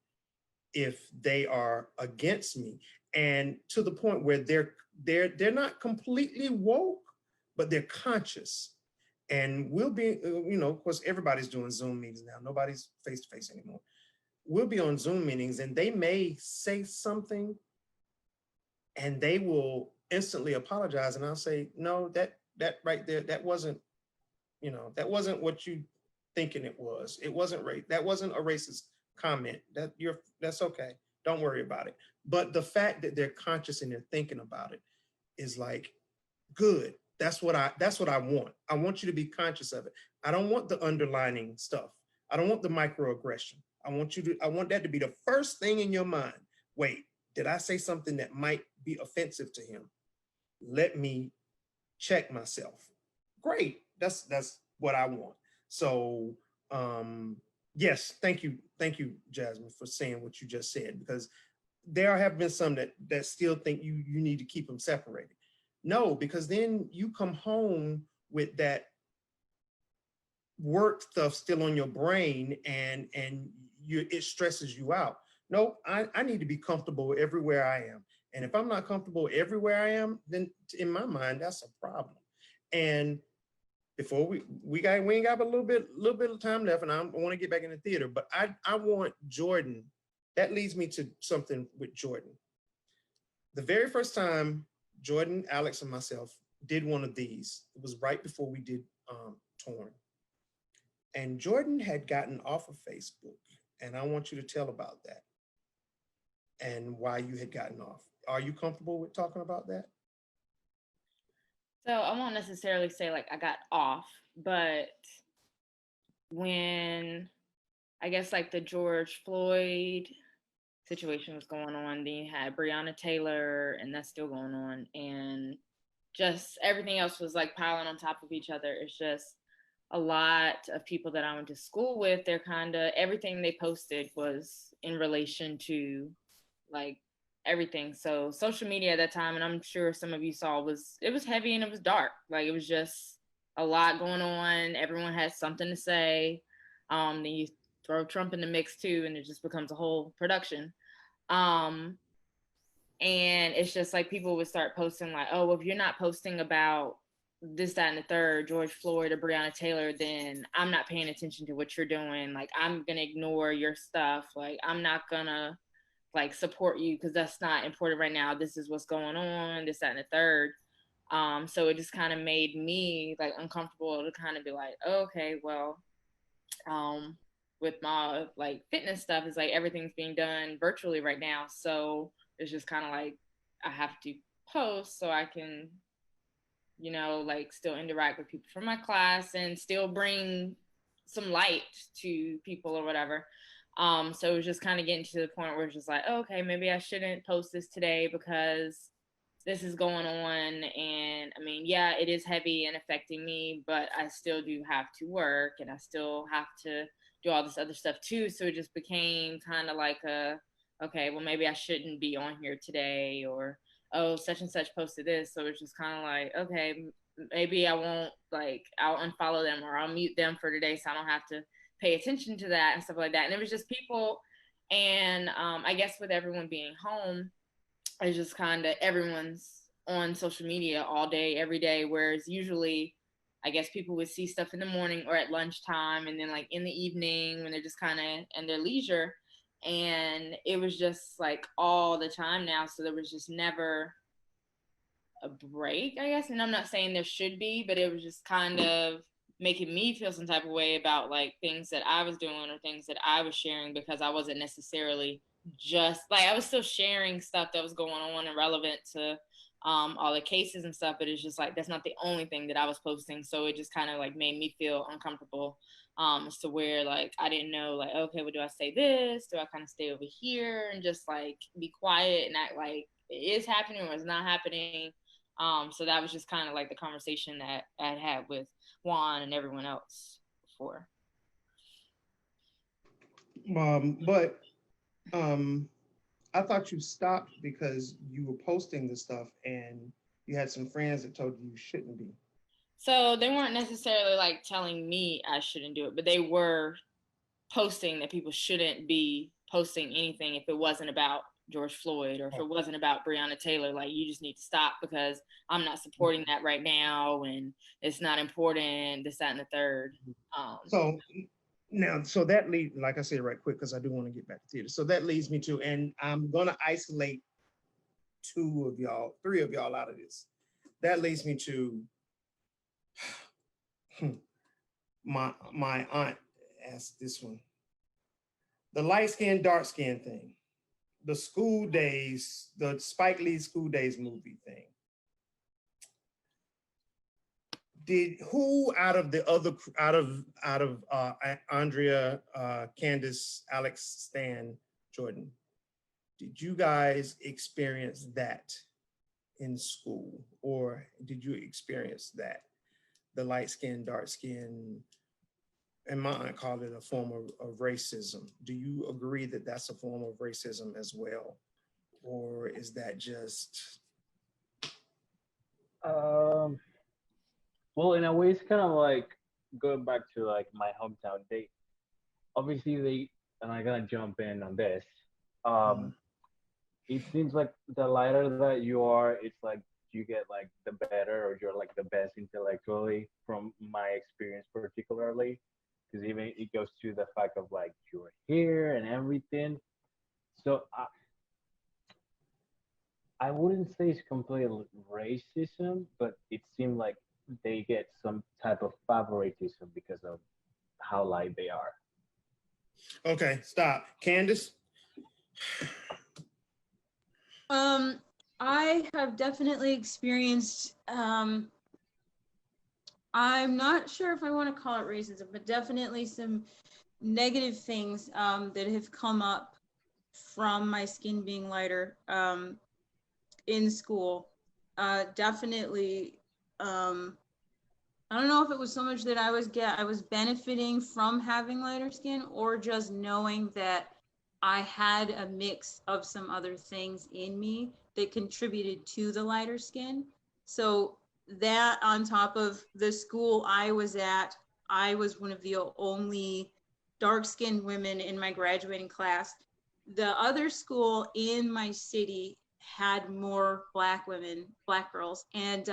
if they are against me. And to the point where they're not completely woke, but they're conscious. And we'll be, of course, everybody's doing Zoom meetings now. Nobody's face-to-face anymore. We'll be on Zoom meetings and they may say something and they will instantly apologize. And I'll say, no, that right there, that wasn't what you thinking it was. It wasn't that wasn't a racist comment. That's okay. Don't worry about it. But the fact that they're conscious and they're thinking about it is like, good. That's what I want. I want you to be conscious of it. I don't want the underlining stuff. I don't want the microaggression. I want that to be the first thing in your mind. Wait, did I say something that might be offensive to him? Let me check myself. Great. That's what I want. So yes, thank you, Jasmine, for saying what you just said, because there have been some that still think you need to keep them separated. No, because then you come home with that work stuff still on your brain and it stresses you out. No, I need to be comfortable everywhere I am. And if I'm not comfortable everywhere I am, then in my mind, that's a problem. And before we ain't got but a little bit of time left, and I want to get back in the theater, but I want Jordan. That leads me to something with Jordan. The very first time Jordan, Alex, and myself did one of these, it was right before we did Torn. And Jordan had gotten off of Facebook, and I want you to tell about that and why you had gotten off. Are you comfortable with talking about that? So I won't necessarily say like I got off, but when I guess like the George Floyd situation was going on, then you had Breonna Taylor, and that's still going on, and just everything else was like piling on top of each other. It's just a lot of people that I went to school with, they're kind of, everything they posted was in relation to like everything. So social media at that time, and I'm sure some of you saw, it was heavy and it was dark. Like it was just a lot going on. Everyone has something to say. Then you throw Trump in the mix too, and it just becomes a whole production. And it's just like people would start posting like, oh, well, if you're not posting about this, that, and the third, George Floyd or Breonna Taylor, then I'm not paying attention to what you're doing. Like, I'm gonna ignore your stuff. Like, I'm not gonna like support you because that's not important right now. This is what's going on, this, that, and the third. So it just kind of made me like uncomfortable to kind of be like, oh, okay, well, with my like fitness stuff, it's like everything's being done virtually right now. So it's just kind of like I have to post so I can, you know, like still interact with people from my class and still bring some light to people or whatever. So it was just kind of getting to the point where it's just like, oh, okay, maybe I shouldn't post this today because this is going on. And I mean, yeah, it is heavy and affecting me, but I still do have to work and I still have to do all this other stuff too. So it just became kind of like okay, well, maybe I shouldn't be on here today, or, oh, such and such posted this. So it's just kind of like, okay, maybe I won't, like, I'll unfollow them or I'll mute them for today so I don't have to pay attention to that and stuff like that. And it was just people. And I guess with everyone being home, it's just kind of everyone's on social media all day, every day. Whereas usually, I guess people would see stuff in the morning or at lunchtime and then like in the evening when they're just kind of in their leisure. And it was just like all the time now. So there was just never a break, I guess. And I'm not saying there should be, but it was just kind of making me feel some type of way about like things that I was doing or things that I was sharing, because I wasn't necessarily just like, I was still sharing stuff that was going on and relevant to all the cases and stuff, but it's just like that's not the only thing that I was posting. So it just kind of like made me feel uncomfortable, as to where like I didn't know, like, okay, well, do I say this? Do I kind of stay over here and just like be quiet and act like it is happening or it's not happening? So that was just kind of like the conversation that I had with Juan and everyone else before. But I thought you stopped because you were posting the stuff and you had some friends that told you shouldn't be. So they weren't necessarily like telling me I shouldn't do it, but they were posting that people shouldn't be posting anything if it wasn't about George Floyd or if it wasn't about Breonna Taylor. Like, you just need to stop because I'm not supporting that right now and it's not important, this, that, and the third. So now, so that leads, like I said, right quick, because I do want to get back to theater. So that leads me to, and I'm going to isolate three of y'all out of this. That leads me to my aunt asked this one. The light skin, dark skin thing. The School Days, the Spike Lee School Days movie thing. Who out of Andrea, Candace, Alex, Stan, Jordan, did you guys experience that in school, or did you experience that? The light skin, dark skin, and my aunt called it a form of racism. Do you agree that that's a form of racism as well? Or is that just? Well, in a way, it's kind of like going back to like my hometown. And I'm gonna jump in on this. It seems like the lighter that you are, it's like you get like the better, or you're like the best intellectually, from my experience particularly, because even it goes to the fact of like you're here and everything. So I wouldn't say it's completely racism, but it seemed like they get some type of favoritism because of how light they are. Okay, stop. Candace? I have definitely experienced, I'm not sure if I want to call it racism, but definitely some negative things that have come up from my skin being lighter in school. Definitely, I don't know if it was so much that I was benefiting from having lighter skin, or just knowing that I had a mix of some other things in me that contributed to the lighter skin. So that on top of the school I was at, I was one of the only dark-skinned women in my graduating class. The other school in my city had more Black women, Black girls, and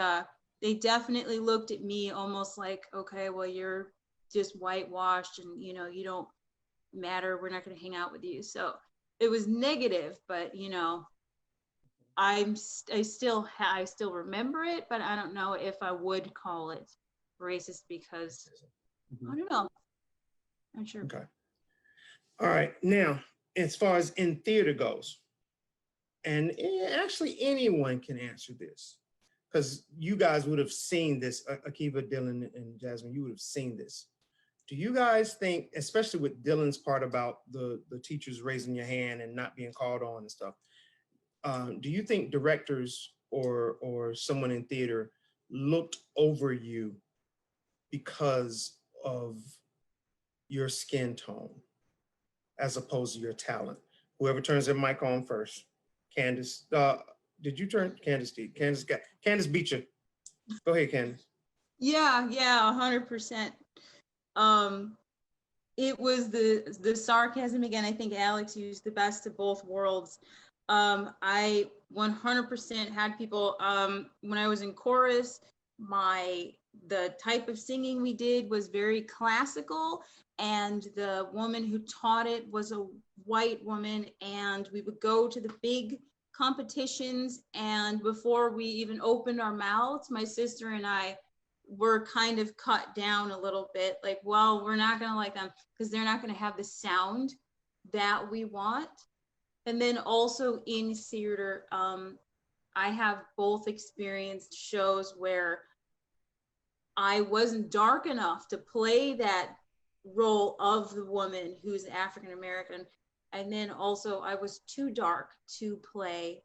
they definitely looked at me almost like, okay, well, you're just whitewashed and, you know, you don't matter. We're not going to hang out with you. So it was negative, but, you know, I still remember it, but I don't know if I would call it racist because I don't know. I'm sure. Okay. All right. Now, as far as in theater goes, and actually anyone can answer this because you guys would have seen this, Akiva, Dylan, and Jasmine, you would have seen this. Do you guys think, especially with Dylan's part about the teachers raising your hand and not being called on and stuff, do you think directors or someone in theater looked over you because of your skin tone as opposed to your talent? Whoever turns their mic on first. Candace, did you turn? Candace did. Candace beat you. Go ahead, Candace. Yeah, 100%. It was the sarcasm again. I think Alex used the best of both worlds. I 100% had people, when I was in chorus, the type of singing we did was very classical, and the woman who taught it was a white woman, and we would go to the big competitions, and before we even opened our mouths, my sister and I were kind of cut down a little bit, like, well, we're not gonna like them because they're not gonna have the sound that we want. And then also in theater, I have both experienced shows where I wasn't dark enough to play that role of the woman who's African American. And then also I was too dark to play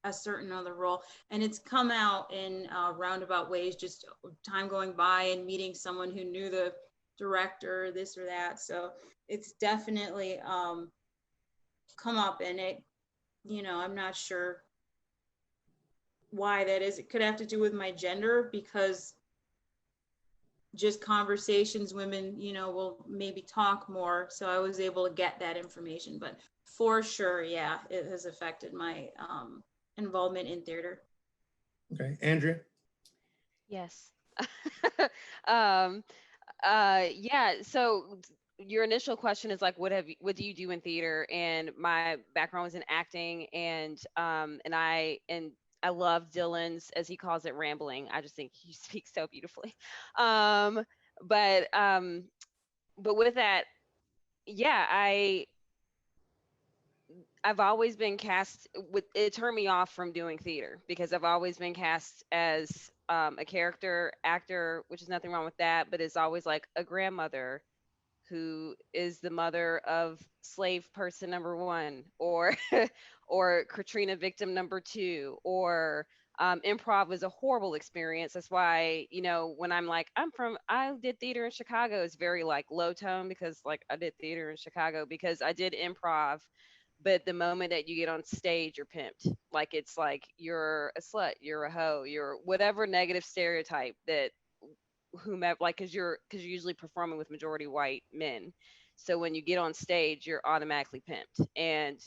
a certain other role. And it's come out in roundabout ways, just time going by and meeting someone who knew the director, this or that. So it's definitely come up, and it, you know, I'm not sure why that is. It could have to do with my gender, because just conversations, women, you know, will maybe talk more. So I was able to get that information, but for sure, yeah, it has affected my involvement in theater. Okay, Andrea. Yes. Yeah, so your initial question is like, what do you do in theater? And my background was in acting, and I love Dylan's, as he calls it, rambling. I just think he speaks so beautifully. But with that, yeah, I've always been cast with, it turned me off from doing theater because I've always been cast as a character actor, which is nothing wrong with that, but it's always like a grandmother who is the mother of slave person number 1, or or Katrina victim number 2, or improv was a horrible experience. That's why, you know, when I'm like, I did theater in Chicago, it's very like low tone, because like I did theater in Chicago because I did improv. But the moment that you get on stage, you're pimped. Like, it's like you're a slut, you're a hoe, you're whatever negative stereotype that whomever, like, because you're usually performing with majority white men. So when you get on stage, you're automatically pimped, and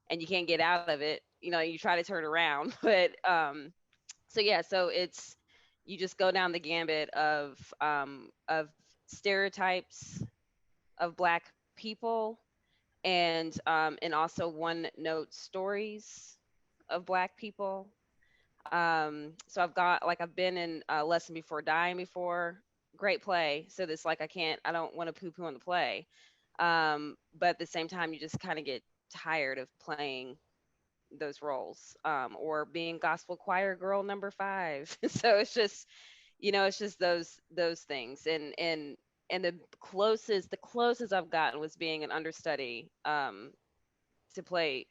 you can't get out of it. You know, you try to turn around, but so yeah, so it's, you just go down the gambit of stereotypes of Black people, and also one note stories of Black people. So I've been in Lesson Before Dying before. Great play. So this, like, I don't want to poo-poo on the play. But at the same time, you just kind of get tired of playing those roles, or being gospel choir girl number 5. So it's just, you know, it's just those things. And the closest I've gotten was being an understudy, to play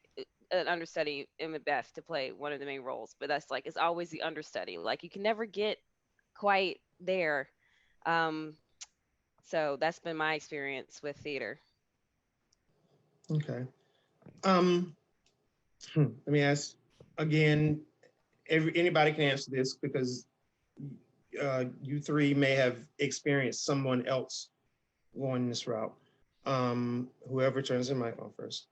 an understudy in Macbeth, to play one of the main roles. But that's like, it's always the understudy. Like, you can never get quite there. So that's been my experience with theater. Okay. Let me ask again. Anybody can answer this because you three may have experienced someone else going this route. Whoever turns their mic on first.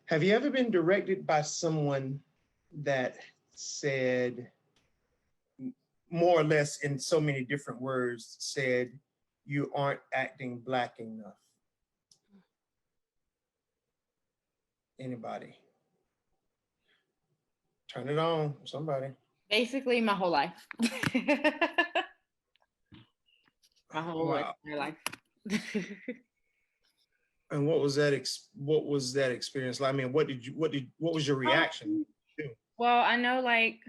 Have you ever been directed by someone that said, more or less in so many different words, said, you aren't acting Black enough? Anybody? Turn it on, somebody. Basically, my whole life. My whole life. And what was that? What was that experience like? I mean, what was your reaction? Well, I know like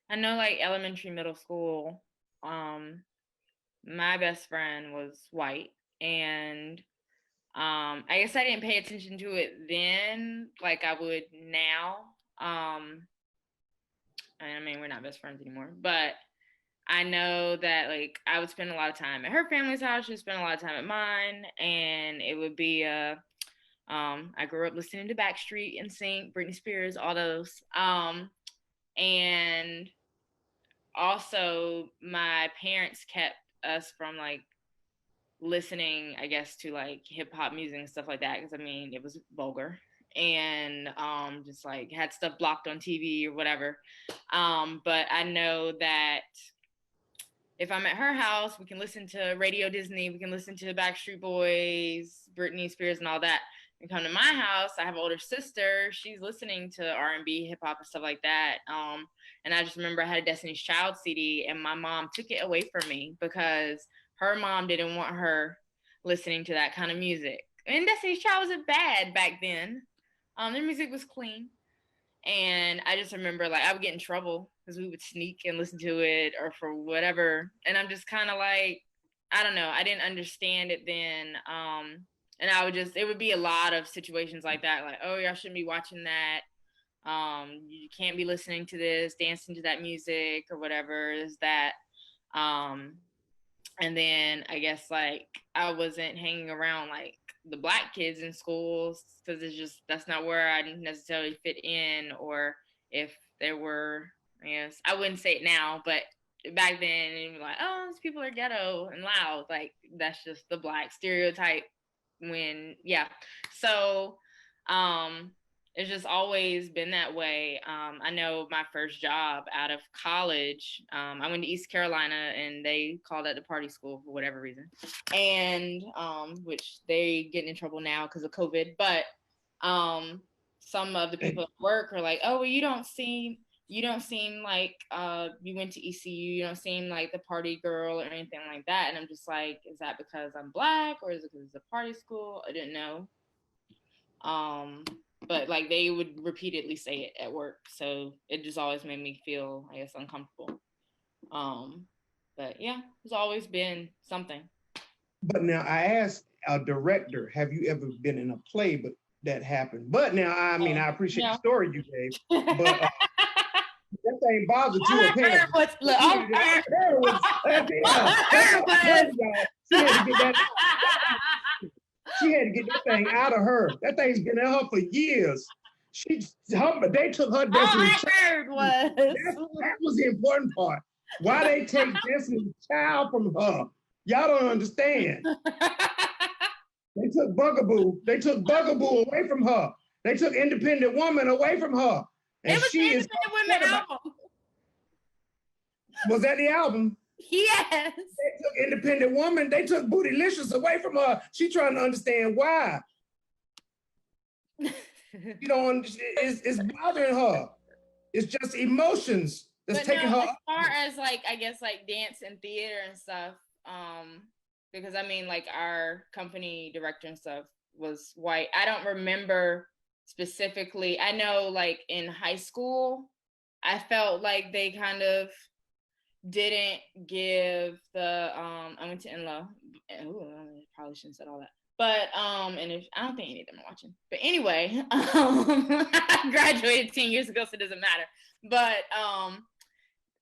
elementary, middle school. My best friend was white, and I guess I didn't pay attention to it then like I would now. I mean, we're not best friends anymore, but I know that like I would spend a lot of time at her family's house. She would spend a lot of time at mine, and it would be I grew up listening to Backstreet, NSYNC, Britney Spears, all those. And also my parents kept us from like listening, I guess, to like hip hop music and stuff like that, because I mean it was vulgar, and just like had stuff blocked on TV or whatever. But I know that if I'm at her house, we can listen to Radio Disney, we can listen to Backstreet Boys, Britney Spears, and all that. And come to my house, I have an older sister. She's listening to R&B, hip hop, and stuff like that. And I just remember I had a Destiny's Child CD, and my mom took it away from me because her mom didn't want her listening to that kind of music. And Destiny's Child wasn't bad back then. Their music was clean. And I just remember like I would get in trouble because we would sneak and listen to it or for whatever. And I'm just kind of like, I don't know. I didn't understand it then. And it would be a lot of situations like that. Like, oh, y'all shouldn't be watching that. You can't be listening to this, dancing to that music or whatever is that. And then I guess like I wasn't hanging around like the Black kids in schools because that's not where I necessarily fit in. Or if there were, I guess I wouldn't say it now, but back then it'd be like, oh, these people are ghetto and loud. Like that's just the Black stereotype. So it's just always been that way. I know my first job out of college, I went to East Carolina, and they called that the party school for whatever reason, and which they get in trouble now because of COVID. But some of the people at work are like, oh, well, you don't seem like you went to ECU. You don't seem like the party girl or anything like that. And I'm just like, is that because I'm Black, or is it because it's a party school? I didn't know. But like they would repeatedly say it at work, so it just always made me feel, I guess, uncomfortable. But yeah, it's always been something. But now I asked our director, have you ever been in a play but that happened? But now, I mean, I appreciate the story you gave, but that thing bothered you. She had to get that thing out of her. That thing's been in her for years. They took her Destiny Child. That was the important part. Why they take Destiny Child from her? Y'all don't understand. They took Bugaboo. They took Bugaboo away from her. They took Independent Woman away from her. And it was she the Independent Women album. Was that the album? Yes. They took Independent Woman. They took Bootylicious away from her. She trying to understand why. You know, it's bothering her. It's just emotions that's taking her. As far as like, I guess like dance and theater and stuff, because I mean like our company director and stuff was white. I don't remember specifically. I know like in high school, I felt like they kind of didn't give the I went to Enloe. Ooh, I probably shouldn't have said all that. But and if I don't think any of them are watching. But anyway, I graduated 10 years ago, so it doesn't matter. But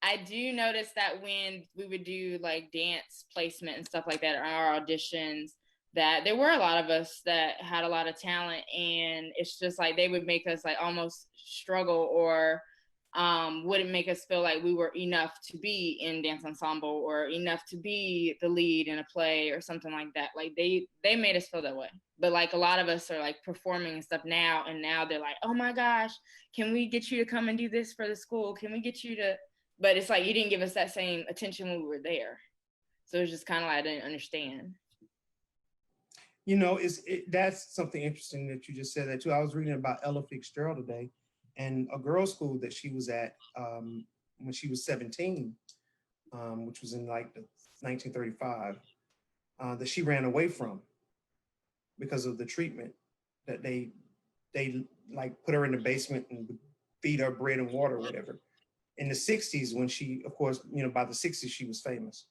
I do notice that when we would do like dance placement and stuff like that, or our auditions, that there were a lot of us that had a lot of talent, and it's just like they would make us like almost struggle or wouldn't make us feel like we were enough to be in dance ensemble or enough to be the lead in a play or something like that. Like they made us feel that way. But like a lot of us are like performing and stuff now, and now they're like, oh my gosh, can we get you to come and do this for the school? Can we get you to, but it's like you didn't give us that same attention when we were there. So it's just kind of like I didn't understand. You know, that's something interesting that you just said that too. I was reading about Ella Fitzgerald today, and a girls' school that she was at when she was 17, which was in like 1935, that she ran away from because of the treatment that they like put her in the basement and would feed her bread and water or whatever. In the 60s, when she, of course, you know, by the 60s, she was famous.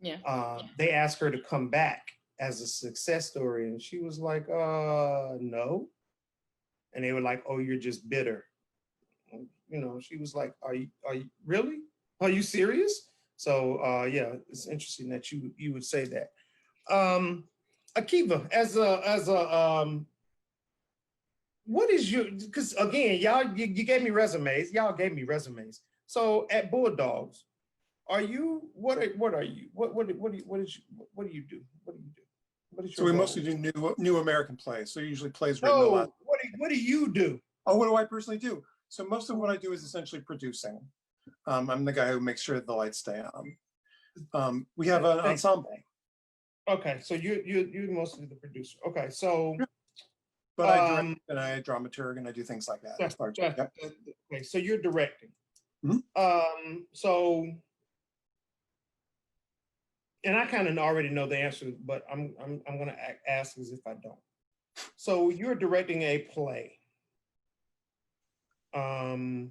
Yeah. They asked her to come back as a success story, and she was like, no. And they were like, oh, you're just bitter. You know, she was like, are you really? Are you serious? So yeah, it's interesting that you would say that. Akiva, as a what is your, because again, you gave me resumes. Y'all gave me resumes. So at Bulldogs, are you, what do you do? What do you do? What is So your we role? mostly do new American plays. So usually plays written a lot. What do you do? Oh, what do I personally do? So most of what I do is essentially producing. I'm the guy who makes sure the lights stay on. We have an ensemble. Okay, so you're mostly the producer. Okay, so. But I direct and I dramaturg and I do things like that. Okay, so you're directing. Mm-hmm. So, and I kind of already know the answer, but I'm gonna ask as if I don't. So you're directing a play, and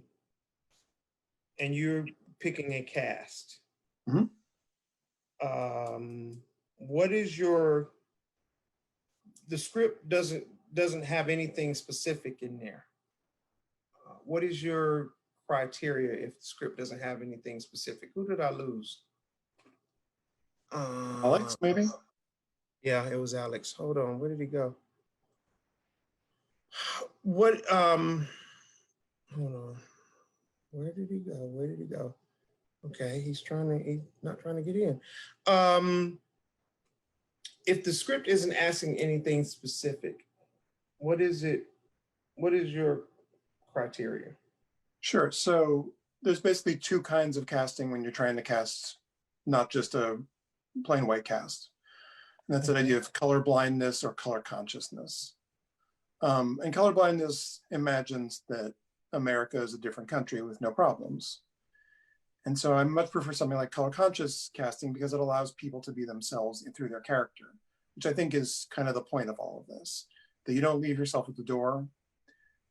you're picking a cast. Mm-hmm. What is the script doesn't have anything specific in there. What is your criteria if the script doesn't have anything specific? Who did I lose? Alex, maybe? Yeah, it was Alex. Hold on, where did he go? What, hold on. Where did he go? Okay, he's not trying to get in. If the script isn't asking anything specific, what is your criteria? Sure. So there's basically two kinds of casting when you're trying to cast not just a plain white cast. And that's an idea of color blindness or color consciousness. And color blindness imagines that America is a different country with no problems. And so I much prefer something like color conscious casting because it allows people to be themselves through their character, which I think is kind of the point of all of this, that you don't leave yourself at the door.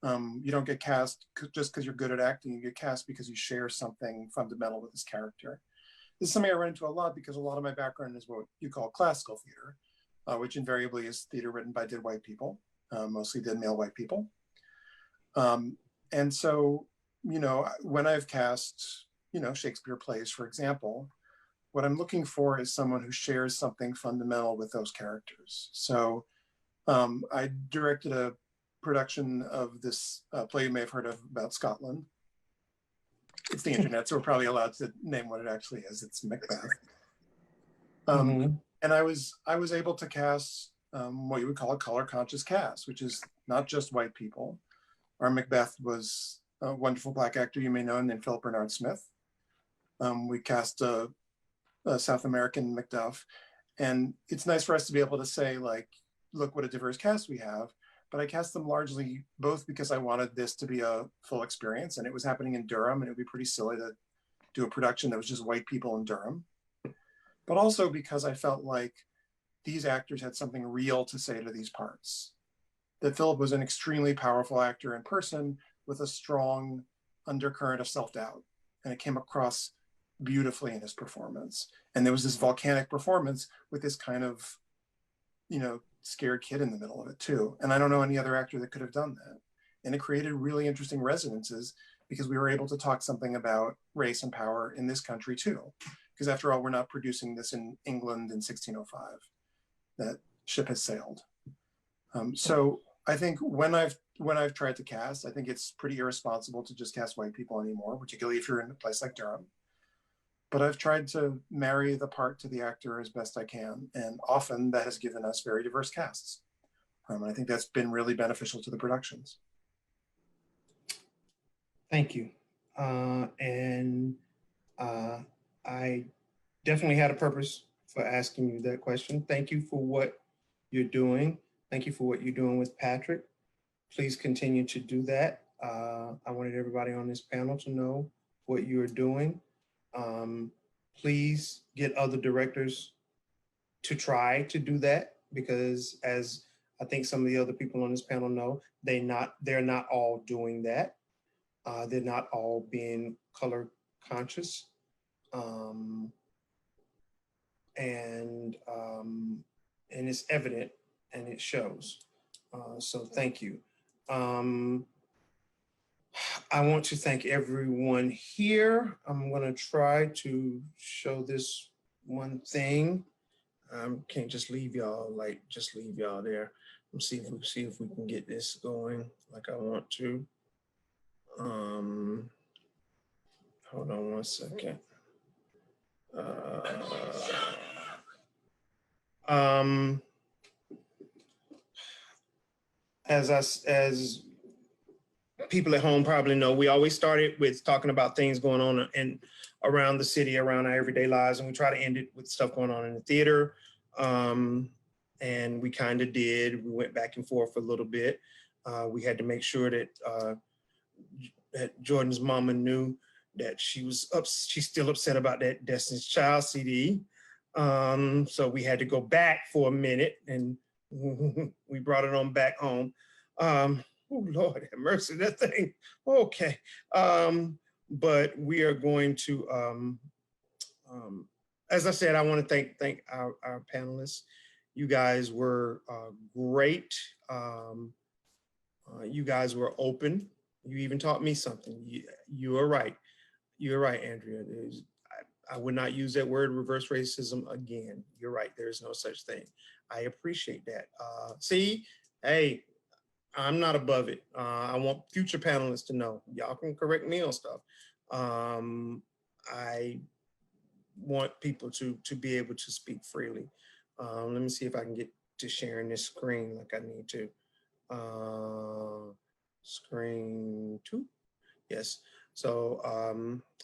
You don't get cast just because you're good at acting. You get cast because you share something fundamental with this character. This is something I run into a lot because a lot of my background is what you call classical theater, which invariably is theater written by dead white people, mostly dead male white people. And so, you know, when I've cast, you know, Shakespeare plays, for example, what I'm looking for is someone who shares something fundamental with those characters. So I directed a production of this play you may have heard of about Scotland. It's the internet, so we're probably allowed to name what it actually is. It's Macbeth. And I was able to cast what you would call a color conscious cast, which is not just white people. Our Macbeth was a wonderful Black actor you may know named Philip Bernard Smith. We cast a South American Macduff, and it's nice for us to be able to say, like, look what a diverse cast we have. But I cast them largely both because I wanted this to be a full experience, and it was happening in Durham, and it would be pretty silly to do a production that was just white people in Durham. But also because I felt like these actors had something real to say to these parts. That Philip was an extremely powerful actor in person with a strong undercurrent of self-doubt, and it came across beautifully in his performance. And there was this volcanic performance with this kind of, you know, scared kid in the middle of it too. And I don't know any other actor that could have done that. And it created really interesting resonances because we were able to talk something about race and power in this country too. Because after all, we're not producing this in England in 1605. That ship has sailed. So I think when I've tried to cast, I think it's pretty irresponsible to just cast white people anymore, particularly if you're in a place like Durham. But I've tried to marry the part to the actor as best I can, and often that has given us very diverse casts. And I think that's been really beneficial to the productions. Thank you. I definitely had a purpose for asking you that question. Thank you for what you're doing. Thank you for what you're doing with Patrick. Please continue to do that. I wanted everybody on this panel to know what you're doing. Please get other directors to try to do that, because as I think some of the other people on this panel know, they're not all doing that. They're not all being color conscious. And it's evident and it shows. So thank you. I want to thank everyone here. I'm gonna try to show this one thing. Can't just leave y'all there. Let's see if we can get this going like I want to. Hold on one second. As people at home probably know, we always started with talking about things going on and around the city, around our everyday lives, and we try to end it with stuff going on in the theater. And we kind of did. We went back and forth a little bit. We had to make sure that that Jordan's mama knew that she's still upset about that Destiny's Child CD. So we had to go back for a minute, and we brought it on back home. Oh Lord have mercy, that thing. Okay. But we are going to, as I said, I want to thank our panelists. You guys were great. You guys were open. You even taught me something. You are right. You're right, Andrea. I would not use that word reverse racism again. You're right. There is no such thing. I appreciate that. See, hey, I'm not above it. I want future panelists to know. Y'all can correct me on stuff. I want people to be able to speak freely. Let me see if I can get to sharing this screen like I need to. Screen 2. Yes. So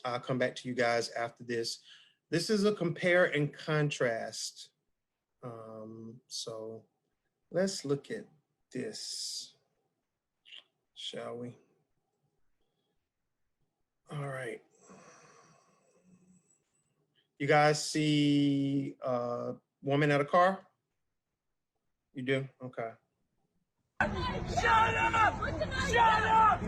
I'll come back to you guys after this. This is a compare and contrast. So let's look at this, shall we? All right. You guys see a woman at a car? You do? Okay. Shut up! Shut up!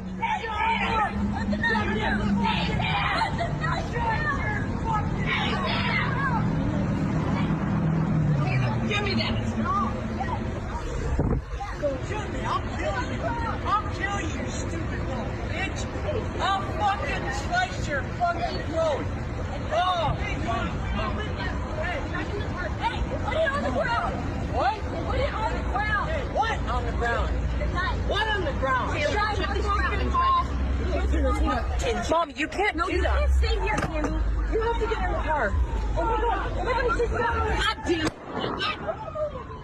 Give me that! Shoot me! I'll kill you! I'll kill you, stupid little bitch! I'll fucking slice your fucking throat! Oh! Hey, put it on the ground! What? Put it on the ground! What on the ground? What on the ground? Mom, you can't do that. You can't stay here, Candy. You have to get in the car. Oh my God. Oh my God, she's not. God damn it.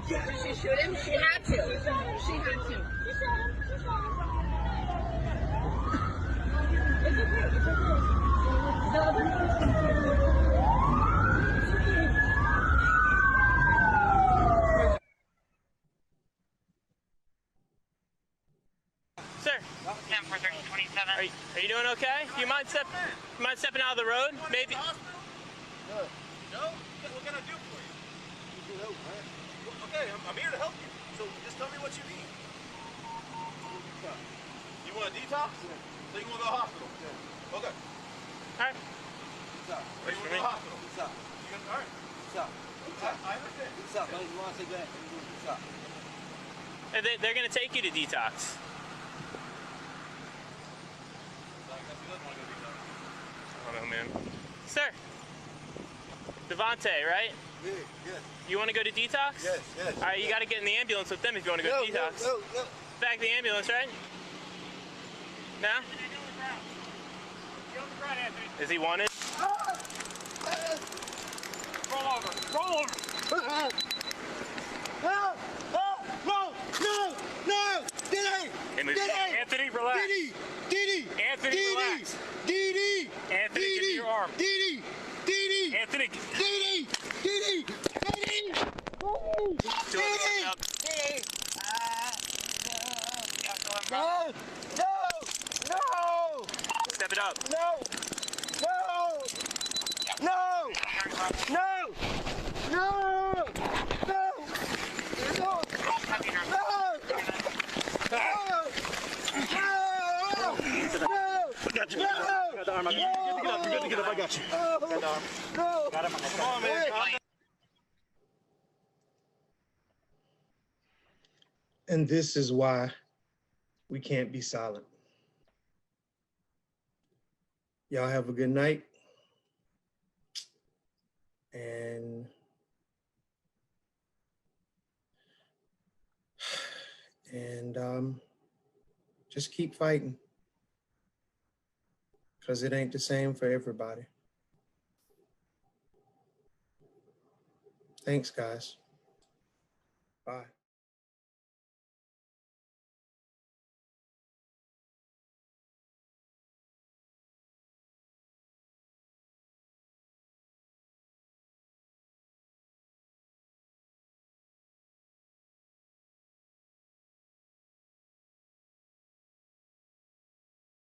Did she shoot him? She had to. She had to. It's okay. It's okay. The other Sir. 10-4-13-27. Are you doing okay? You mind stepping out of the road? Maybe. No? What can I do for you? You can help, man. Okay, I'm here to help you. So just tell me what you need. You want a detox? Yeah. So you want to go to the hospital? Yeah. Okay. All right. What's up? So you want to go to the hospital? What's up? All right. What's up? I understand. What's up, man? You want to say that? What's up? They're going to take you to detox. I don't know, man. Sir. Devontae, right? Yeah, yes. You want to go to detox? Yes, yes. All right, you got to get in the ambulance with them if you want to go to detox. No. Back to the ambulance, right? No? Is he wanted? Roll over. Roll over. No! Diddy! Anthony, relax. Diddy! Anthony, relax. Diddy! Anthony, give me your arm. Diddy! Anthony. Diddy! No! Step it up. No! Got you. Got the arm. You're good to get up. I got you. Got the arm. Got him. Come on, man. And this is why we can't be silent. Y'all have a good night. And just keep fighting, because it ain't the same for everybody. Thanks, guys. Bye.